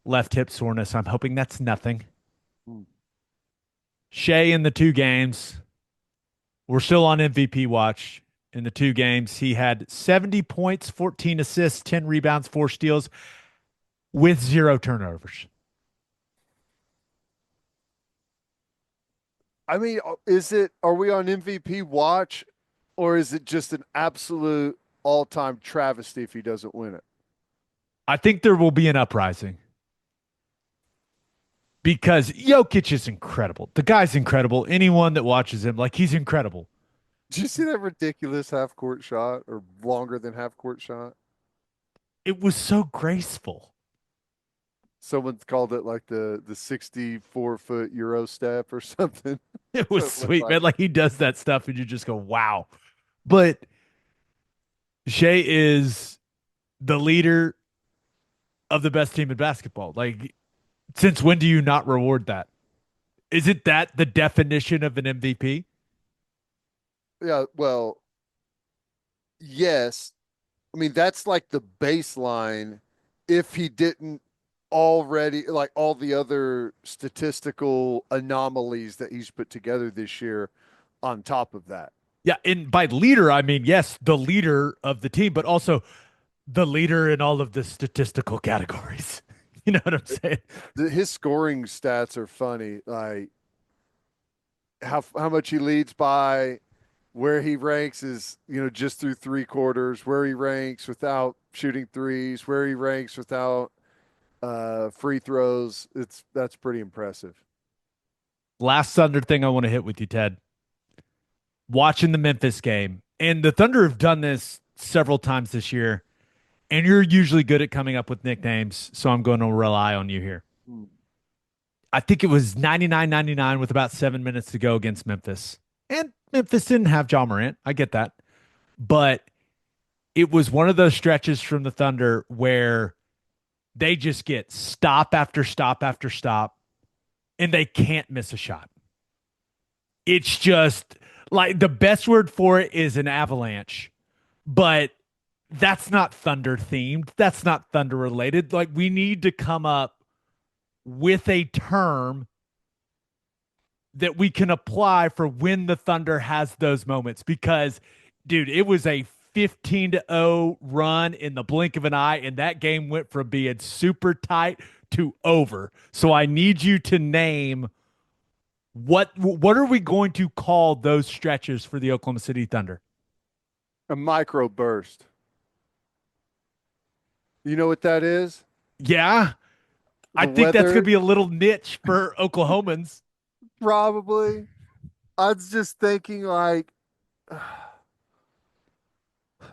left hip soreness. I'm hoping that's nothing. Hmm. Shea in the two games, we're still on MVP watch. In the two games, he had 70 points, 14 assists, 10 rebounds, 4 steals with 0 turnovers. I mean, are we on MVP watch, or is it just an absolute all-time travesty if he doesn't win it? I think there will be an uprising because Jokic is incredible. The guy's incredible. Anyone that watches him, like he's incredible. Did you see that ridiculous half-court shot or longer than half-court shot? It was so graceful. Someone called it like the 64-foot Euro step or something. It was It looked sweet, man. Like he does that stuff and you just go, wow. But Shea is the leader of the best team in basketball. Like, since when do you not reward that? Isn't that the definition of an MVP? Yeah, well, yes. I mean, that's like the baseline if he didn't already, like all the other statistical anomalies that he's put together this year on top of that. Yeah, and by leader, I mean, yes, the leader of the team, but also the leader in all of the statistical categories. You know what I'm saying? His scoring stats are funny, like how much he leads by, where he ranks is, just through three quarters, where he ranks without shooting threes, where he ranks without free throws. That's pretty impressive. Last Thunder thing I want to hit with you, Ted. Watching the Memphis game, and the Thunder have done this several times this year, and you're usually good at coming up with nicknames, so I'm going to rely on you here. Hmm. I think it was 99-99 with about 7 minutes to go against Memphis. And Memphis didn't have Ja Morant. I get that. But it was one of those stretches from the Thunder where they just get stop after stop after stop, and they can't miss a shot. It's just like the best word for it is an avalanche, but that's not Thunder themed. That's not Thunder related. Like we need to come up with a term that we can apply for when the Thunder has those moments because, dude, it was a 15-0 run in the blink of an eye, and that game went from being super tight to over. So I need you to name what are we going to call those stretches for the Oklahoma City Thunder? A micro burst. You know what that is? Yeah, I The think that's going to weather, be a little niche for Oklahomans. probably. I was just thinking, like, does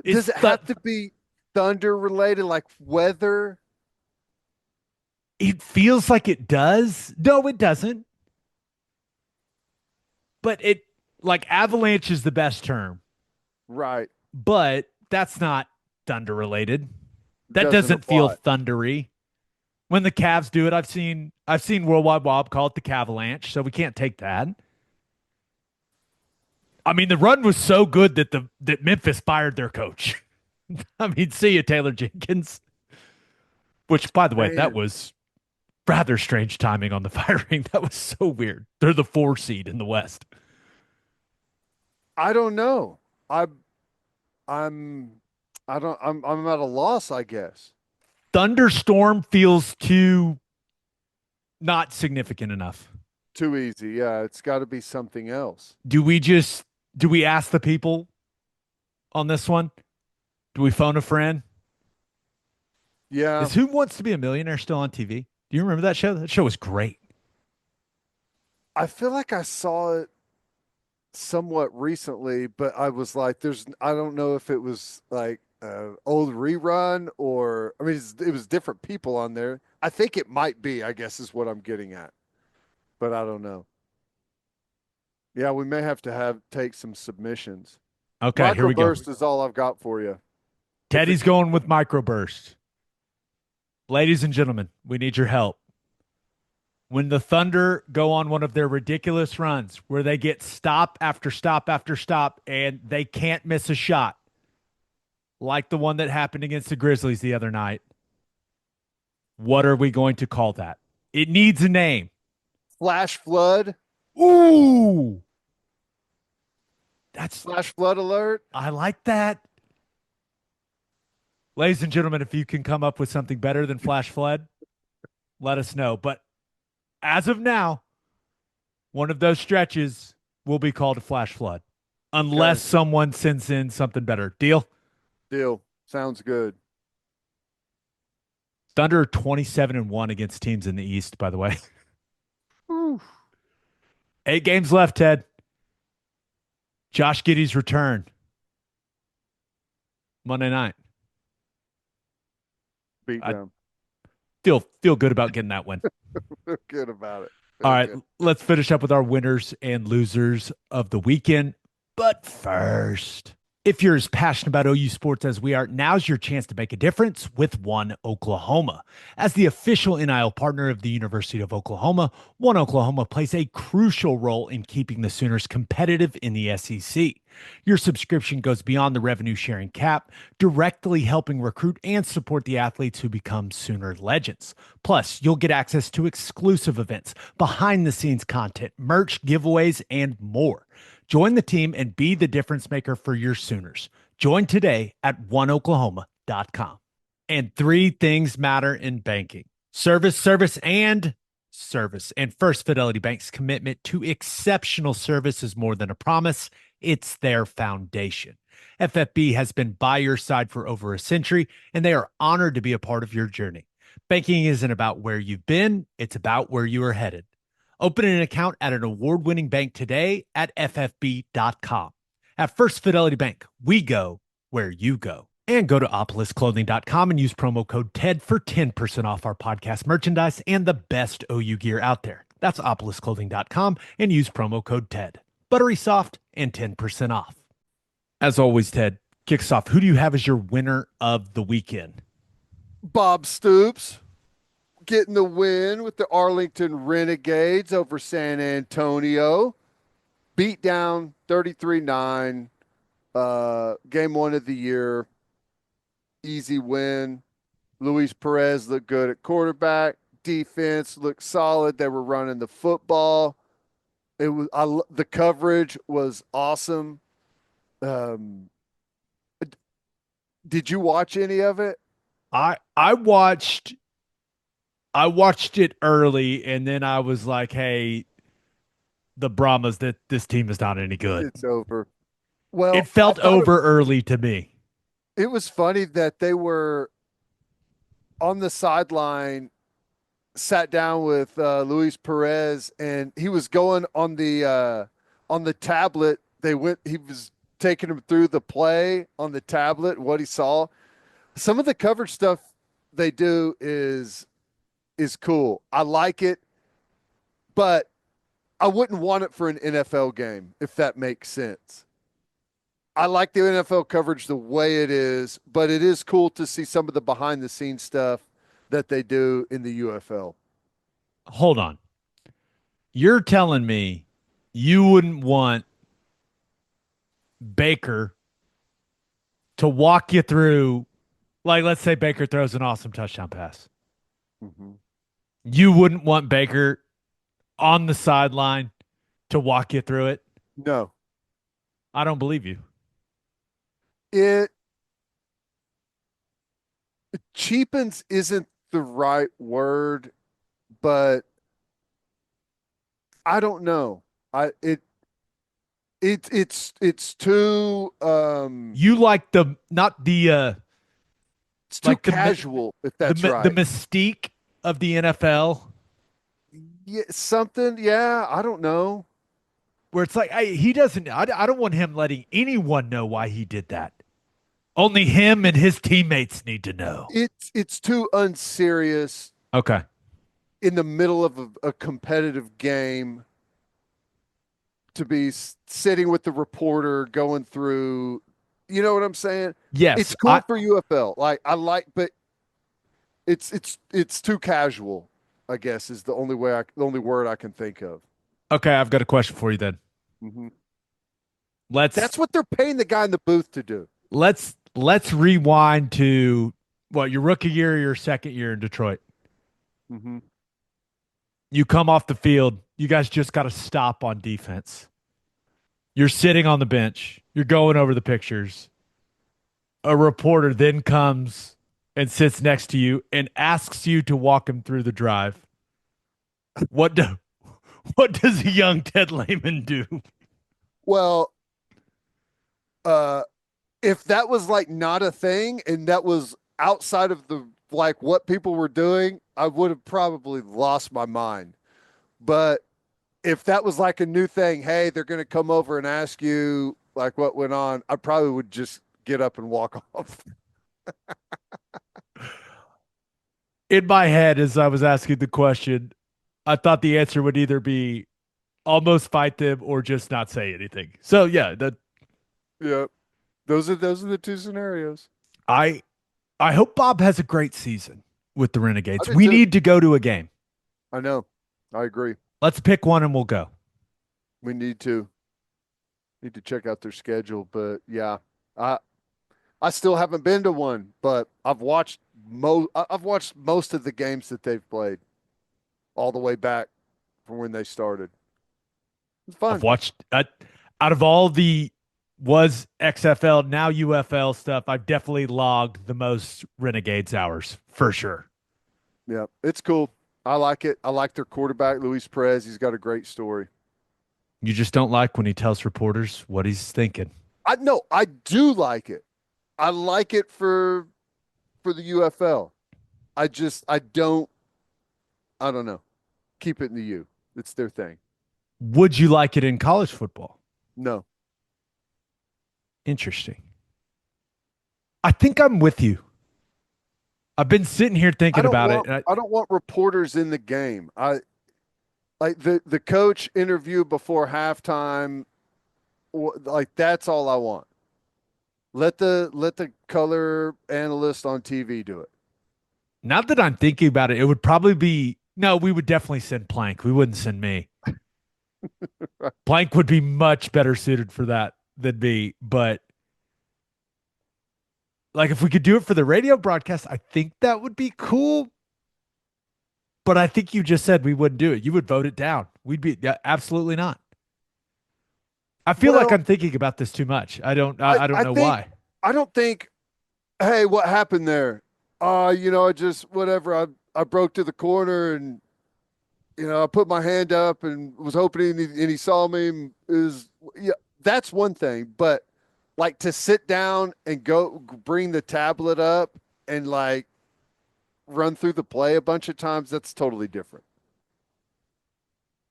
It's it have to be thunder related, like weather? it feels like it does. No, it doesn't. But it like avalanche is the best term, Right. but that's not thunder related. That Doesn't doesn't feel apply. thundery. When the Cavs do it, I've seen Worldwide Wob call it the Cavalanche, so we can't take that. I mean, the run was so good that Memphis fired their coach. I mean, see you, Taylor Jenkins. Which, by the way, that Man, was rather strange timing on the firing. That was so weird. They're the 4 seed in the West. I don't know. I I'm I don't I'm at a loss, I guess. Thunderstorm feels too not significant enough. Too easy. Yeah, it's got to be something else. Do we ask the people on this one? Do we phone a friend? Yeah, Is Who Wants to Be a Millionaire still on TV? Do you remember that show? That show was great. I feel like I saw it somewhat recently, but I was like, I don't know if it was like old rerun or, I mean, it was different people on there. I think it might be, I guess is what I'm getting at, but I don't know. Yeah, we may have to take some submissions. Okay, here we go. Microburst is all I've got for you. If it Teddy's going with microburst. Ladies and gentlemen, we need your help. When the Thunder go on one of their ridiculous runs where they get stop after stop after stop and they can't miss a shot, like the one that happened against the Grizzlies the other night, what are we going to call that? It needs a name. flash flood, Ooh, that's flash flood alert. I like that. Ladies and gentlemen, if you can come up with something better than flash flood, let us know. But as of now, one of those stretches will be called a flash flood unless Okay, someone sends in something better. Deal? deal. Sounds good. Thunder 27-1 against teams in the East, by the way. Whew. 8 games left, Ted. Josh Giddey's return Monday night. Beat I down. feel good about getting that win. Feel good about it. All Feel right, good. let's finish up with our winners and losers of the weekend. But first, if you're as passionate about OU sports as we are, now's your chance to make a difference with One Oklahoma. As the official NIL partner of the University of Oklahoma, One Oklahoma plays a crucial role in keeping the Sooners competitive in the SEC. Your subscription goes beyond the revenue sharing cap, directly helping recruit and support the athletes who become Sooner legends. Plus, you'll get access to exclusive events, behind the scenes content, merch, giveaways, and more. Join the team and be the difference maker for your Sooners. Join today at oneoklahoma.com. And three things matter in banking: service, service, and service. And First Fidelity Bank's commitment to exceptional service is more than a promise, it's their foundation. FFB has been by your side for over a century, and they are honored to be a part of your journey. Banking isn't about where you've been, it's about where you are headed. Open an account at an award-winning bank today at ffb.com. At First Fidelity Bank, we go where you go. And go to opolisclothing.com and use promo code TED for 10% off our podcast merchandise and the best OU gear out there. That's opolisclothing.com and use promo code TED. Buttery soft and 10% off. As always, Ted, kicks off. Who do you have as your winner of the weekend? Bob Stoops getting the win with the Arlington Renegades over San Antonio. Beat down 33-9. Game one of the year. Easy win. Luis Perez looked good at quarterback. Defense looked solid. They were running the football. The coverage was awesome. Um, did you watch any of it? I watched it early, and then I was like, hey, the Brahmas, that this team is not any good. It's over. It Well, I felt thought over early to me. it was funny that they were on the sideline, sat down with Luis Perez, and he was going on the tablet. He was taking him through the play on the tablet, what he saw. Some of the coverage stuff they do is cool. I like it, but I wouldn't want it for an NFL game, if that makes sense. I like the NFL coverage the way it is, but it is cool to see some of the behind the scenes stuff that they do in the UFL. Hold on. You're telling me you wouldn't want Baker to walk you through, like, let's say Baker throws an awesome touchdown pass. Mm-hmm. You wouldn't want Baker on the sideline to walk you through it? No, I don't believe you. it Cheapens isn't the right word, but I don't know. I it's too You like the not the it's too like casual, if that's the right. mystique of the NFL, Yeah, something. Yeah, I don't know. where it's like he doesn't. I don't want him letting anyone know why he did that. Only him and his teammates need to know. It's too unserious Okay. in the middle of a competitive game to be sitting with the reporter going through. You know what I'm saying? It's Yes, cool for UFL. Like I like, but it's too casual. I guess is the only word I can think of. okay, I've got a question for you then. Hmm. Let's That's what they're paying the guy in the booth to do. let's rewind to what your rookie year or your second year in Detroit. Hmm. You come off the field, you guys just got to stop on defense. You're sitting on the bench, you're going over the pictures. A reporter then comes and sits next to you and asks you to walk him through the drive. What do what does a young Ted Lehman do? Well, uh, if that was like not a thing and that was outside of the like what people were doing, I would have probably lost my mind. But if that was like a new thing, hey, they're going to come over and ask you like what went on, I probably would just get up and walk off. In my head, as I was asking the question, I thought the answer would either be almost fight them or just not say anything. So yeah, that Yeah, those are the two scenarios. I I hope Bob has a great season with the I Renegades. did We too. need to go to a game. I know. I agree. Let's pick one and we'll go. We need to check out their schedule, but yeah, I I still haven't been to one, but I've watched most of the games that they've played all the way back from when they started. It's I've fun. watched out of all the was XFL now UFL stuff. I've definitely logged the most Renegades hours for sure. Yeah, it's cool. I like it. I like their quarterback, Luis Perez. He's got a great story. You just don't like when he tells reporters what he's thinking. I no, I do like it. I like it for the UFL. I don't I don't know. Keep it in the U. It's their thing. Would you like it in college football? No. Interesting. I think I'm with you. I've been sitting here thinking about it. I don't want reporters in the game. I like the coach interview before halftime. Like that's all I want. Let the color analyst on TV do it. Now that I'm thinking about it, it would probably be no, we would definitely send Plank. We wouldn't send me. Plank would be much better suited for that than me. But like if we could do it for the radio broadcast, I think that would be cool. But I think you just said we wouldn't do it. You would vote it down. We'd be yeah, absolutely not. I feel like Well, I'm thinking about this too much. I don't I know think why. I don't think. Hey, what happened there? I just whatever. I broke to the corner and I put my hand up and was hoping and he saw me. And is yeah, that's one thing. But like to sit down and go bring the tablet up and like run through the play a bunch of times, that's totally different.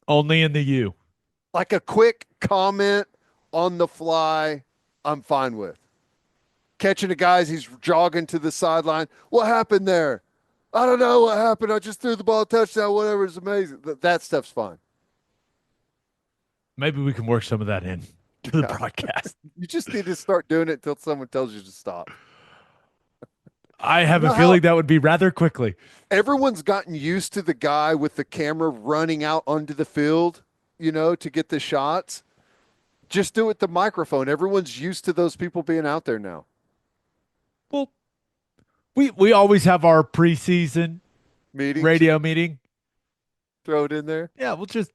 Only in the U. Like a quick comment on the fly, I'm fine with. Catching a guy as he's jogging to the sideline. What happened there? I don't know what happened. I just threw the ball touchdown, whatever. It's amazing. That stuff's fine. Maybe we can work some of that in to the Yeah. broadcast. You just need to start doing it until someone tells you to stop. I You have a know how feeling that would be rather quickly. everyone's gotten used to the guy with the camera running out onto the field, to get the shots? Just do it with the microphone. Everyone's used to those people being out there now. Well, we always have our preseason Meetings, radio meeting. throw it in there. Yeah, we'll just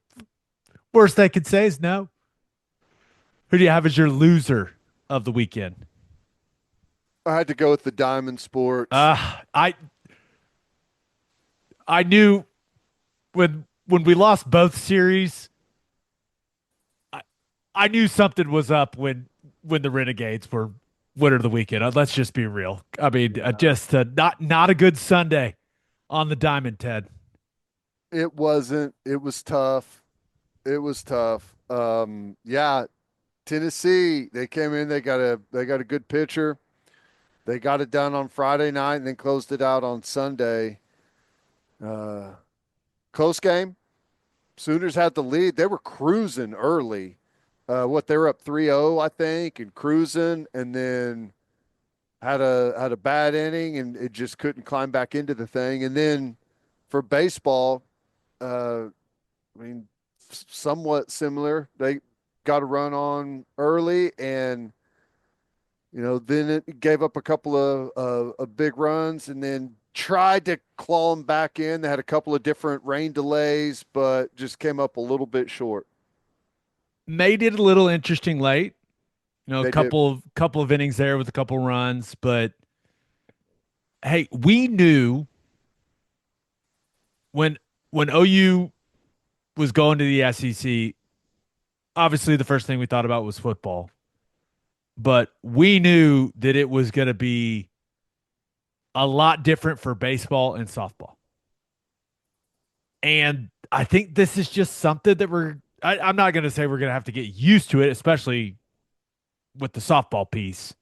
worst they could say is no. Who do you have as your loser of the weekend? I had to go with the Diamond Sports. Uh, I I knew when we lost both series, I, I knew something was up when the Renegades were winner of the weekend. Let's just be real. I mean, Yeah. just not a good Sunday on the diamond, Ted. It wasn't. It was tough. It was tough. Yeah, Tennessee, they came in, they got a good pitcher. They got it done on Friday night and then closed it out on Sunday. Uh, Close game. Sooners had the lead. They were cruising early. They were up 3-0, I think, and cruising, and then had a bad inning and it just couldn't climb back into the thing. And then for baseball, uh, I mean, somewhat similar. They got a run on early, and then it gave up a couple of big runs, and then tried to claw them back in. They had a couple of different rain delays, but just came up a little bit short. Made it a little interesting late. A They did. couple of innings there with a couple runs, but hey, we knew when OU was going to the SEC. Obviously, the first thing we thought about was football, but we knew that it was going to be a lot different for baseball and softball. And I think this is just something that I'm not going to say we're going to have to get used to it, especially with the softball piece,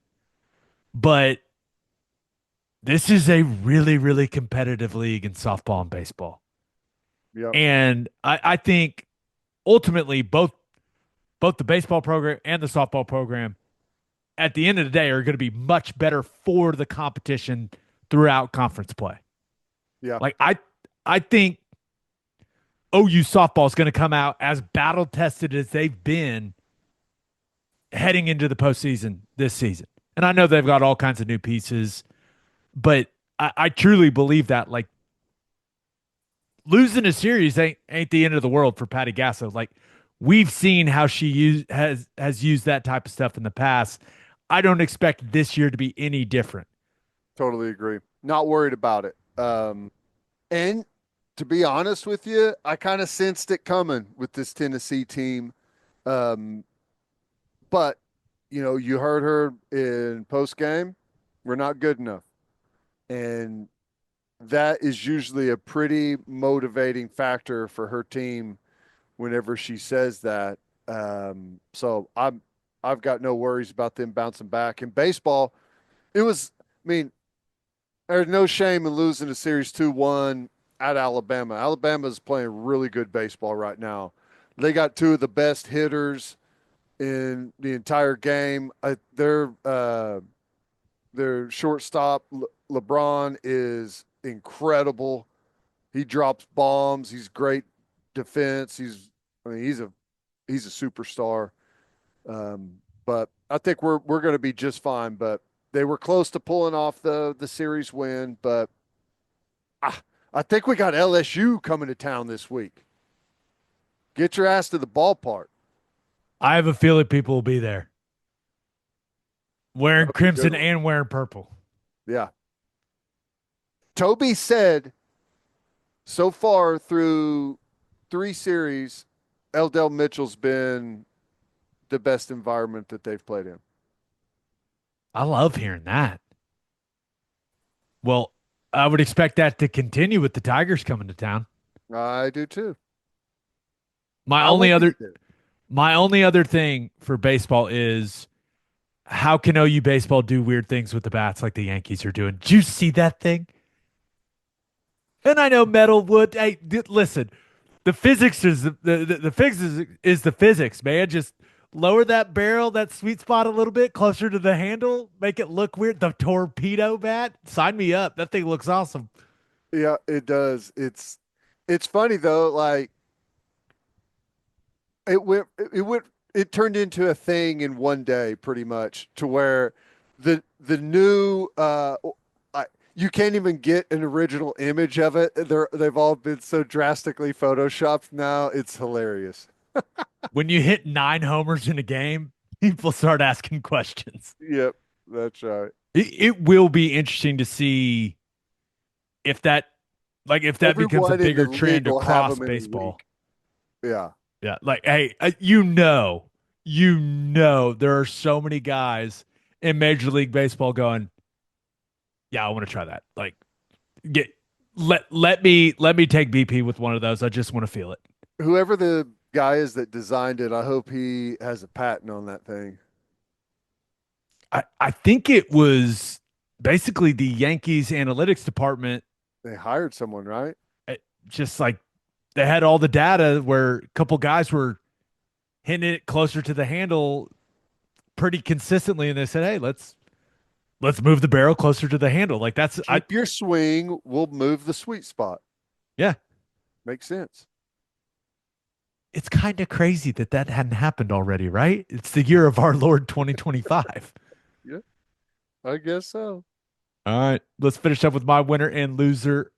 but this is a really, really competitive league in softball and baseball. Yeah, And I think ultimately both the baseball program and the softball program at the end of the day are going to be much better for the competition throughout conference play. yeah, Like I think OU softball is going to come out as battle tested as they've been heading into the postseason this season. And I know they've got all kinds of new pieces, but I truly believe that. Like losing a series ain't the end of the world for Patty Gasso. Like we've seen how has used that type of stuff in the past. I don't expect this year to be any different. totally agree. Not worried about it. And to be honest with you, I kind of sensed it coming with this Tennessee team. Um, but you heard her in post game. We're not good enough, and that is usually a pretty motivating factor for her team whenever she says that. So I've got no worries about them bouncing back. In baseball, it was. I mean, there's no shame in losing a series 2-1 at Alabama. Alabama's playing really good baseball right now. They got two of the best hitters in the entire game. Their shortstop LeBron is incredible. He drops bombs. He's great defense. He's a superstar. But I think we're going to be just fine. But they were close to pulling off the series win. But I think we got LSU coming to town this week. Get your ass to the ballpark. I have a feeling people will be there wearing That'll be a good crimson one. and wearing purple. Yeah. Toby said so far through three series, Eldell Mitchell's been the best environment that they've played in. I love hearing that. Well, I would expect that to continue with the Tigers coming to town. I do too. My I will only be other there. my only other thing for baseball is how can OU baseball do weird things with the bats like the Yankees are doing? Did you see that thing? And I know metal would. Hey, listen, the physics is the physics is the physics, man. Just lower that barrel, that sweet spot a little bit closer to the handle, make it look weird. The torpedo bat, sign me up. That thing looks awesome. Yeah, it does. It's funny though, like it turned into a thing in one day pretty much to where the new you can't even get an original image of it. They've all been so drastically photoshopped now. It's hilarious. When you hit 9 homers in a game, people start asking questions. Yep, that's right. It will be interesting to see if that if that becomes a Everyone in the bigger league trend will have across them in a baseball. week. Yeah. Yeah, like hey, there are so many guys in Major League Baseball going, yeah, I want to try that. Like get let me take BP with one of those. I just want to feel it. Whoever the guy is that designed it, I hope he has a patent on that thing. I think it was basically the Yankees analytics department, They hired someone, right? eh, just like they had all the data where a couple guys were hitting it closer to the handle pretty consistently, and they said, "Hey, let's move the barrel closer to the handle." Like that's I Keep your swing. We'll move the sweet spot. yeah, Makes sense. it's kind of crazy that that hadn't happened already, right? It's the year of our Lord 2025. Yeah, I guess so. All right, let's finish up with my winner and loser.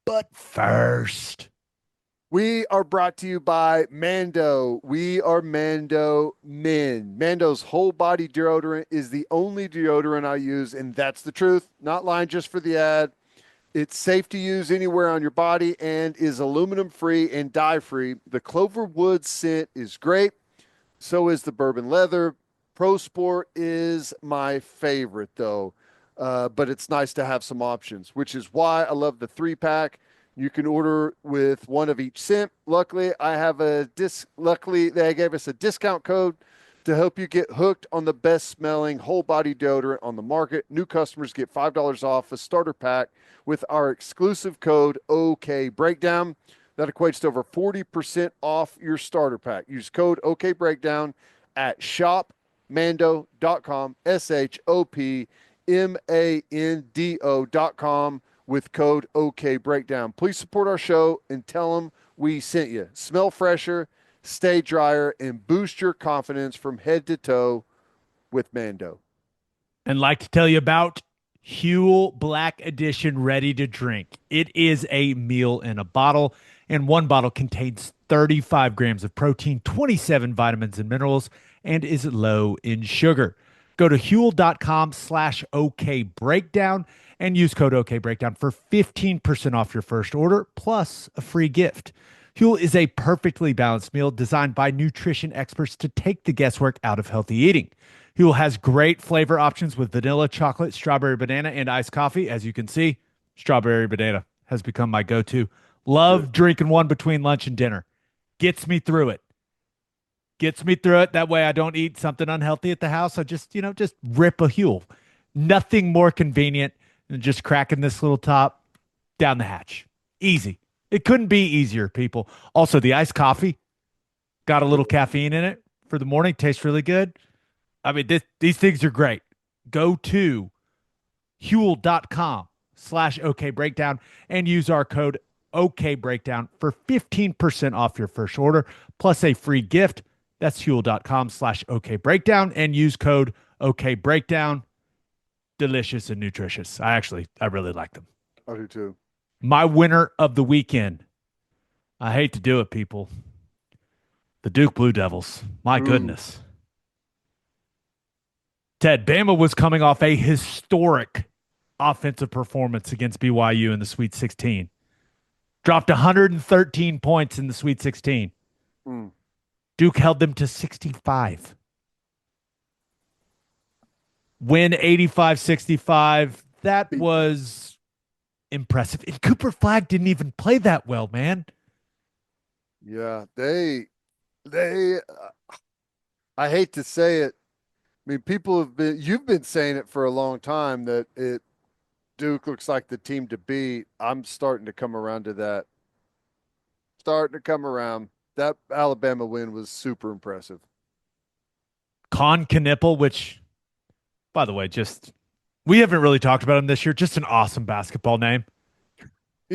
But first, We are brought to you by Mando. We are Mando men. Mando's whole body deodorant is the only deodorant I use, and that's the truth. Not lying just for the ad. It's safe to use anywhere on your body and is aluminum free and dye free. The Clover Wood scent is great. So is the bourbon leather. Pro Sport is my favorite though, but it's nice to have some options, which is why I love the 3 pack. You can order with one of each scent. Luckily, I have a dis. Luckily, they gave us a discount code to help you get hooked on the best smelling whole body deodorant on the market. New customers get $5 off a starter pack with our exclusive code OK Breakdown. That equates to over 40% off your starter pack. Use code OK Breakdown at shopmando.com, shopmando.com with code OK Breakdown. Please support our show and tell them we sent you. Smell fresher, stay drier, and boost your confidence from head to toe with Mando. and like to tell you about Huel Black Edition Ready to Drink. It is a meal in a bottle, and one bottle contains 35 grams of protein, 27 vitamins and minerals, and is low in sugar. Go to huel.com/OK Breakdown and use code OK Breakdown for 15% off your first order plus a free gift. Huel is a perfectly balanced meal designed by nutrition experts to take the guesswork out of healthy eating. Huel has great flavor options with vanilla, chocolate, strawberry banana, and iced coffee. As you can see, strawberry banana has become my go to. Good. Love drinking one between lunch and dinner. Gets me through it. Gets me through it. That way I don't eat something unhealthy at the house. I just rip a Huel. Nothing more convenient than just cracking this little top down the hatch. Easy. It couldn't be easier, people. Also, the iced coffee got a little caffeine in it for the morning. Tastes really good. I mean, these things are great. Go to huel.com/OK Breakdown and use our code OK Breakdown for 15% off your first order plus a free gift. That's huel.com/OK Breakdown and use code OK Breakdown. Delicious and nutritious. I really like them. I do too. My winner of the weekend. I hate to do it, people. The Duke Blue Devils. My Ooh. goodness. Ted, Bama was coming off a historic offensive performance against BYU in the Sweet 16. Dropped 113 points in the Sweet 16. Mm. Duke held them to 65. Win 85-65. That Beat them. was impressive. And Cooper Flag didn't even play that well, man. Yeah, they. I hate to say it. I mean, you've been saying it for a long time that Duke looks like the team to beat. I'm starting to come around to that. Starting to come around. That Alabama win was super impressive. Con Knipple, which, by the way, just we haven't really talked about him this year. Just an awesome basketball name.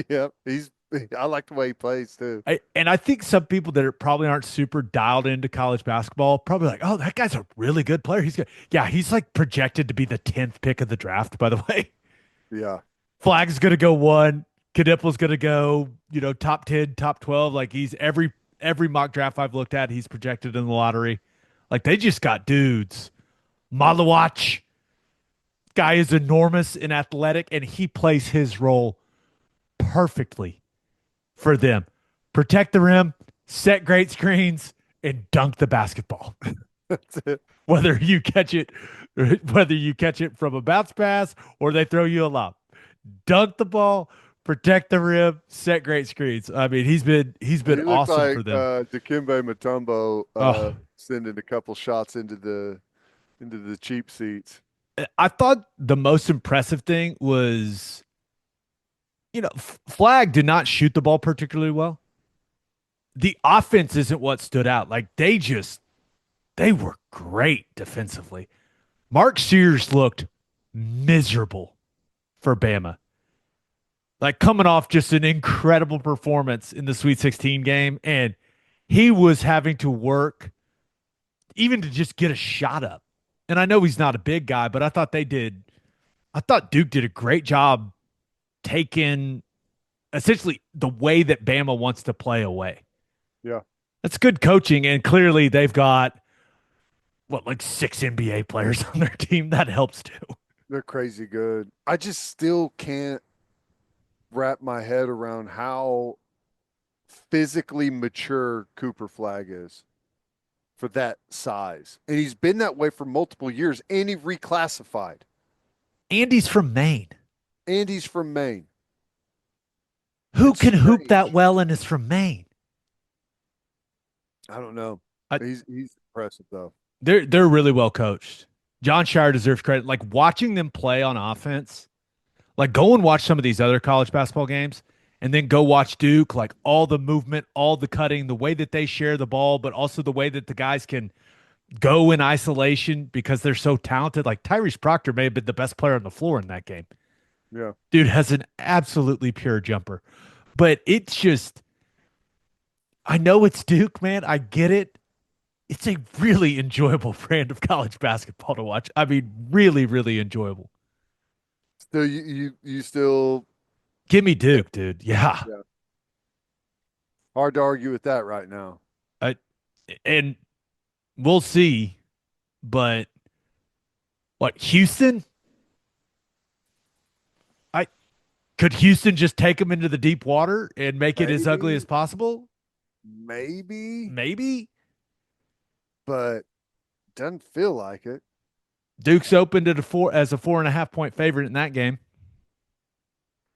Yeah, I like the way he plays too. And I think some people that probably aren't super dialed into college basketball probably like, oh, that guy's a really good player. He's good. Yeah, he's like projected to be the 10th pick of the draft, by the way. Yeah. Flag's going to go one. Knipple's going to go, top 10, top 12. Like he's every mock draft I've looked at, he's projected in the lottery. Like they just got dudes. Malawach, Guy is enormous and athletic, and he plays his role perfectly for them. Protect the rim, set great screens, and dunk the basketball. That's it. whether you catch it, whether you catch it from a bounce pass or they throw you a lob, dunk the ball, protect the rim, set great screens. I mean, he's been He looked awesome like for them. Dikembe Mutombo Oh, sending a couple shots into the cheap seats. I thought the most impressive thing was, Flag did not shoot the ball particularly well. The offense isn't what stood out. Like they were great defensively. Mark Sears looked miserable for Bama. Like coming off just an incredible performance in the Sweet 16 game, and he was having to work even to just get a shot up. And I know he's not a big guy, but I thought Duke did a great job taking essentially the way that Bama wants to play away. Yeah, That's good coaching, and clearly they've got like 6 NBA players on their team. That helps too. they're crazy good. I just still can't wrap my head around how physically mature Cooper Flag is for that size. And he's been that way for multiple years, and he reclassified. Andy's from Maine. And he's from Maine. Who It's can hoop that strange. well and is from Maine? I don't know. I, He's impressive though. they're really well coached. John Shire deserves credit. Like watching them play on offense, like go and watch some of these other college basketball games and then go watch Duke, like all the movement, all the cutting, the way that they share the ball, but also the way that the guys can go in isolation because they're so talented. Like Tyrese Proctor may have been the best player on the floor in that game. Yeah. Dude has an absolutely pure jumper. But it's just, I know it's Duke, man. I get it. It's a really enjoyable brand of college basketball to watch. I mean, really, really enjoyable. Still you still Give me Duke, dude. Yeah. yeah. Hard to argue with that right now. I, and we'll see. But what, Houston? I could Houston just take them into the deep water and make it as ugly as Maybe, possible? maybe, Maybe. but doesn't feel like it. Duke's opened at a 4.5 point favorite in that game.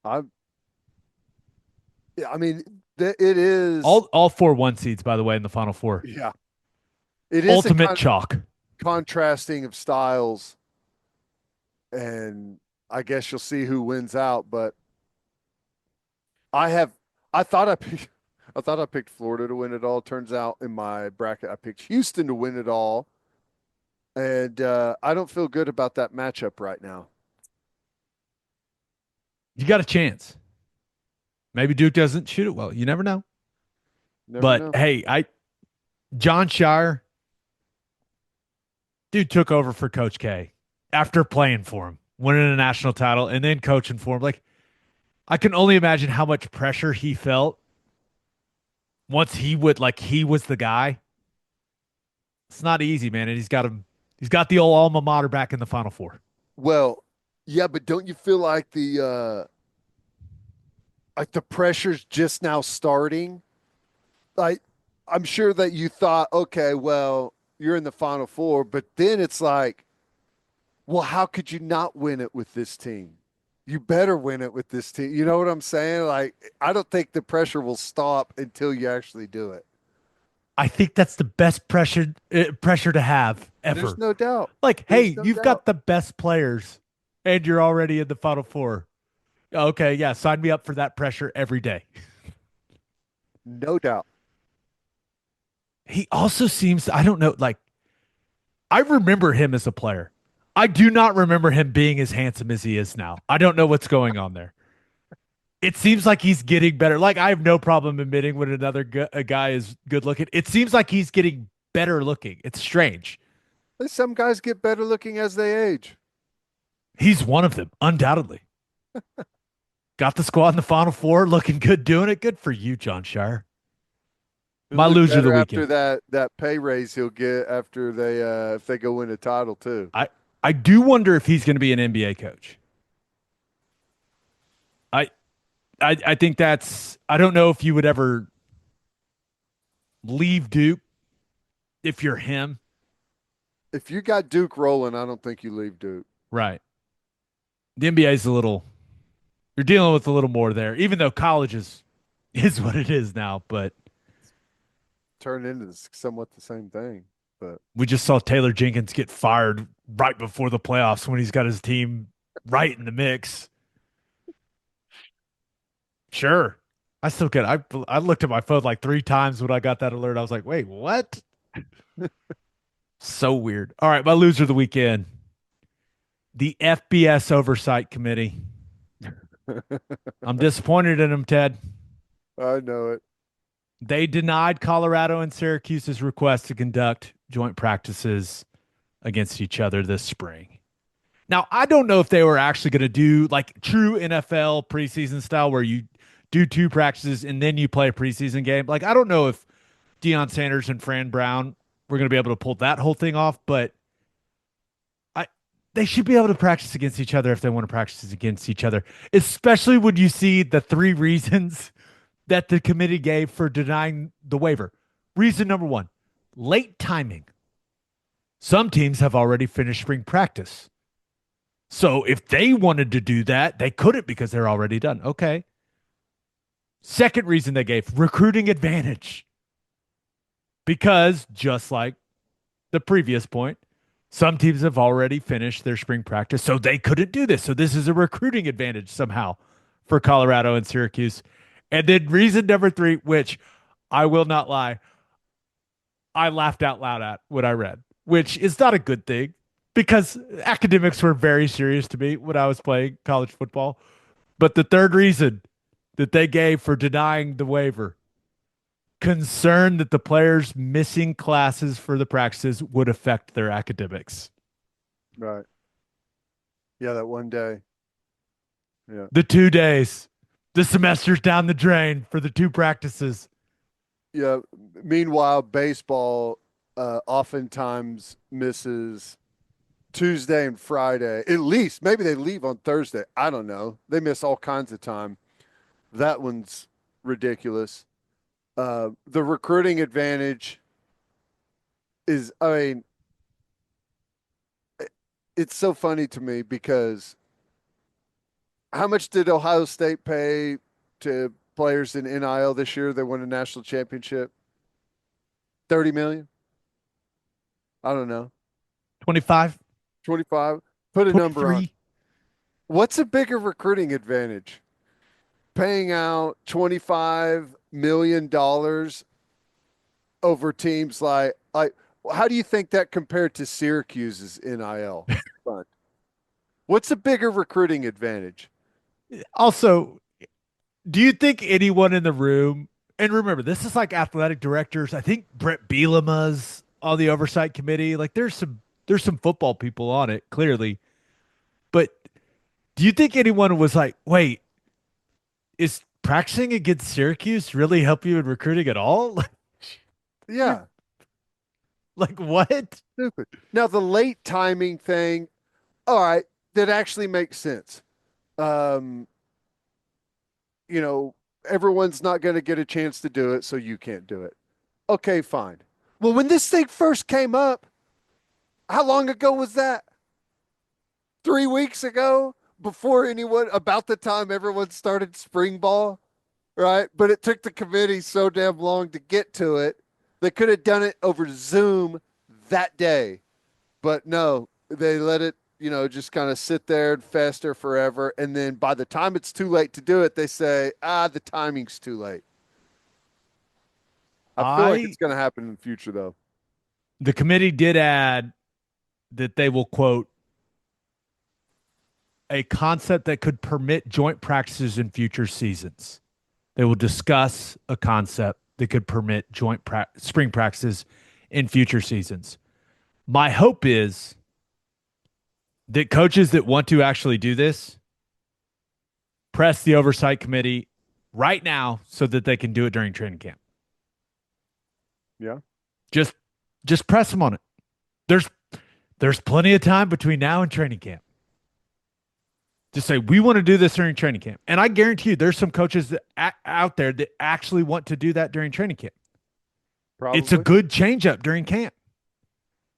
I Yeah, I mean it is All 4 1 seeds, by the way, in the Final Four. yeah. It is a Ultimate chalk. contrasting of styles, and I guess you'll see who wins out, but I have I thought I picked I thought I picked Florida to win it all. Turns out in my bracket I picked Houston to win it all. And I don't feel good about that matchup right now. You got a chance. Maybe Duke doesn't shoot it well. You never know. Never But know. hey, John Shire, dude took over for Coach K after playing for him, winning a national title, and then coaching for him. Like, I can only imagine how much pressure he felt once he was the guy. It's not easy, man. And he's got the old alma mater back in the Final Four. Well, yeah, but don't you feel like the pressure's just now starting? Like I'm sure that you thought, okay, well, you're in the Final Four, but then it's like, well, how could you not win it with this team? You better win it with this team. You know what I'm saying? Like, I don't think the pressure will stop until you actually do it. I think that's the best pressure to have There's ever. no doubt. Like, There's hey, no you've doubt. got the best players and you're already in the Final Four. Okay, yeah, sign me up for that pressure every day. No doubt. He also seems, I don't know, like, I remember him as a player. I do not remember him being as handsome as he is now. I don't know what's going on there. It seems like he's getting better. Like, I have no problem admitting when a guy is good looking. It seems like he's getting better looking. It's strange. Some guys get better looking as they age. He's one of them, undoubtedly. Got the squad in the Final Four, looking good, doing it. Good for you, John Shire. He'll My look loser of the better after weekend. that pay raise he'll get after they if they go win a title too. I I do wonder if he's going to be an NBA coach. I, I think that's. I don't know if you would ever leave Duke if you're him. If you got Duke rolling, I don't think you leave Duke. Right. The NBA is a little. You're dealing with a little more there, even though college is what it is now. But Turn into somewhat the same thing. But we just saw Taylor Jenkins get fired right before the playoffs when he's got his team right in the mix. Sure. I still get I looked at my phone like 3 times when I got that alert. I was like, wait, what? So weird. All right, my loser of the weekend. The FBS Oversight Committee. I'm disappointed in them, Ted. I know it. They denied Colorado and Syracuse's request to conduct joint practices against each other this spring. Now, I don't know if they were actually going to do like true NFL preseason style where you do 2 practices and then you play a preseason game. Like, I don't know if Deion Sanders and Fran Brown were going to be able to pull that whole thing off, but they should be able to practice against each other if they want to practice against each other, especially when you see the 3 reasons that the committee gave for denying the waiver. Reason number 1, late timing. Some teams have already finished spring practice. So if they wanted to do that, they couldn't because they're already done. Okay. Second reason they gave, recruiting advantage. Because just like the previous point, some teams have already finished their spring practice, so they couldn't do this. So this is a recruiting advantage somehow for Colorado and Syracuse. And then reason number 3, which I will not lie, I laughed out loud at when I read, which is not a good thing because academics were very serious to me when I was playing college football. But the third reason that they gave for denying the waiver, concern that the players missing classes for the practices would affect their academics. Right. Yeah, that one day. Yeah. The 2 days, the semester's down the drain for the 2 practices. Yeah. Meanwhile, baseball oftentimes misses Tuesday and Friday. At least maybe they leave on Thursday. I don't know. They miss all kinds of time. That one's ridiculous. The recruiting advantage is, I mean, it's so funny to me because how much did Ohio State pay to players in NIL this year? They won a national championship. 30 million? I don't know. 25, 25? Put a number on. 23. What's a bigger recruiting advantage? Paying out $25 million over teams like how do you think that compared to Syracuse's NIL fund? What's a bigger recruiting advantage? Also, do you think anyone in the room, and remember, this is like athletic directors. I think Brett Bielema's on the oversight committee. Like there's some football people on it, clearly. But do you think anyone was like, wait, is practicing against Syracuse really help you in recruiting at all? Yeah. Like what? Stupid. Now the late timing thing, all right, that actually makes sense. Um, everyone's not going to get a chance to do it, so you can't do it. Okay, fine. Well, when this thing first came up, how long ago was that? 3 weeks ago? Before anyone, about the time everyone started spring ball, right? But it took the committee so damn long to get to it. They could have done it over Zoom that day. But no, they let it, just kind of sit there and fester forever. And then by the time it's too late to do it, they say, the timing's too late. I feel like it's going to happen in the future, though. The committee did add that they will, quote, a concept that could permit joint practices in future seasons. They will discuss a concept that could permit joint spring practices in future seasons. My hope is that coaches that want to actually do this press the oversight committee right now so that they can do it during training camp. Yeah. Just press them on it. There's plenty of time between now and training camp. Just say, we want to do this during training camp. And I guarantee you, there's some coaches out there that actually want to do that during training camp. Probably. It's a good change up during camp.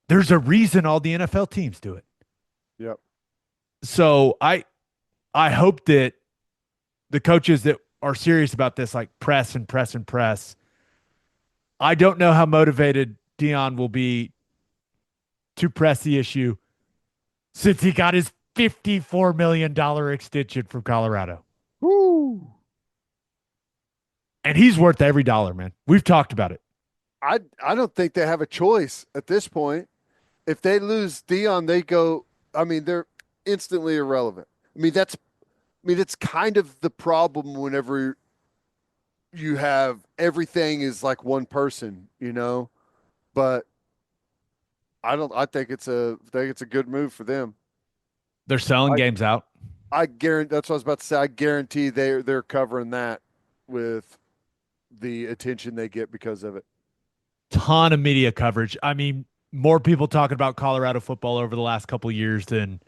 There's a reason all the NFL teams do it. Yep. So I hope that the coaches that are serious about this, like press and press and press. I don't know how motivated Deion will be to press the issue since he got his $54 million extension from Colorado. Woo. And he's worth every dollar, man. We've talked about it. I don't think they have a choice at this point. If they lose Deion, they go, I mean, they're instantly irrelevant. It's kind of the problem whenever you have everything is like one person, but I think it's a good move for them. They're selling games out. I guarantee that's what I was about to say. I guarantee they're covering that with the attention they get because of it. Ton of media coverage. I mean, more people talking about Colorado football over the last couple of years than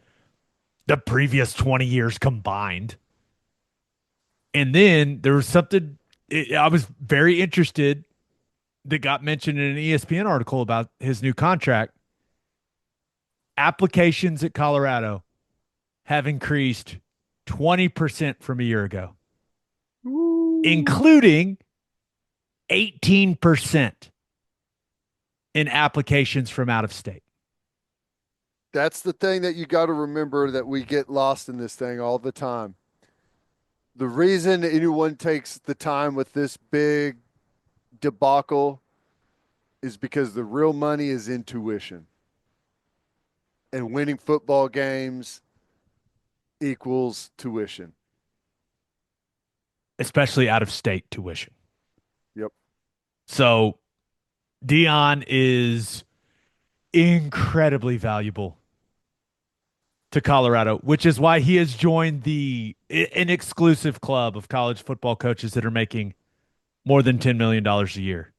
the previous 20 years combined. And then there was something I was very interested that got mentioned in an ESPN article about his new contract. Applications at Colorado have increased 20% from a year ago, including 18% in applications from out of state. That's the thing that you got to remember, that we get lost in this thing all the time. The reason anyone takes the time with this big debacle is because the real money is in tuition. And winning football games equals tuition. Especially out of state tuition. Yep. So Deion is incredibly valuable to Colorado, which is why he has joined an exclusive club of college football coaches that are making more than $10 million a year.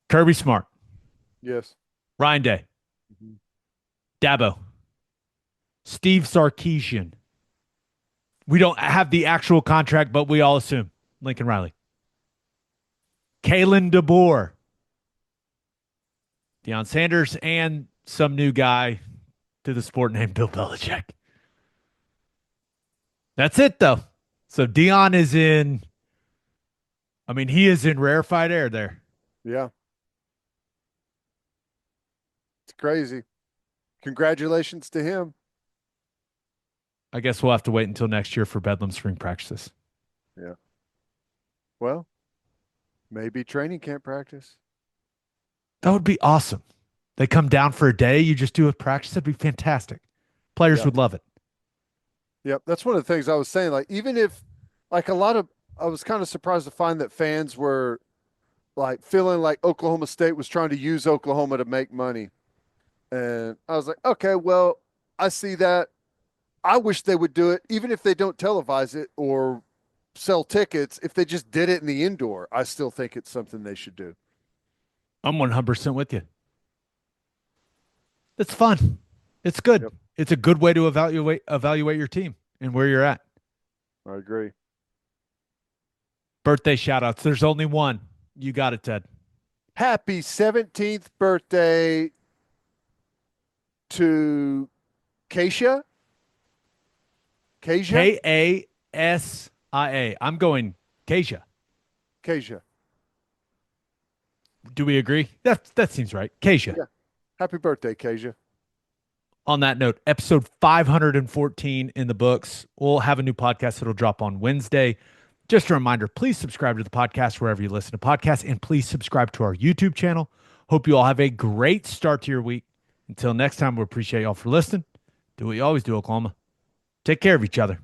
Kirby Smart. Yes. Ryan Day. Mm-hmm. Dabo. Steve Sarkisian. We don't have the actual contract, but we all assume Lincoln Riley. Kalen DeBoer. Deion Sanders, and some new guy to the sport named Bill Belichick. That's it, though. So Deion is he is in rarefied air there. Yeah. It's crazy. Congratulations to him. I guess we'll have to wait until next year for Bedlam spring practices. Yeah. Well, maybe training camp practice. That would be awesome. They come down for a day. You just do a practice. That'd be fantastic. Players would love it. Yep. That's one of the things I was saying. Like, even if, like, I was kind of surprised to find that fans were, like, feeling like Oklahoma State was trying to use Oklahoma to make money. And I was like, okay, well, I see that. I wish they would do it, even if they don't televise it or sell tickets. If they just did it in the indoor, I still think it's something they should do. I'm 100% with you. It's fun. It's good. Yep. It's a good way to evaluate your team and where you're at. I agree. Birthday shout outs. There's only one. You got it, Ted. Happy 17th birthday to Kasia. Kasia? Kasia. I'm going Kasia. Kasia. Do we agree? That seems right. Kasia. Yeah. Happy birthday, Kasia. On that note, episode 514 in the books. We'll have a new podcast that'll drop on Wednesday. Just a reminder, please subscribe to the podcast wherever you listen to podcasts, and please subscribe to our YouTube channel. Hope you all have a great start to your week. Until next time, we appreciate y'all for listening. Do what you always do, Oklahoma. Take care of each other.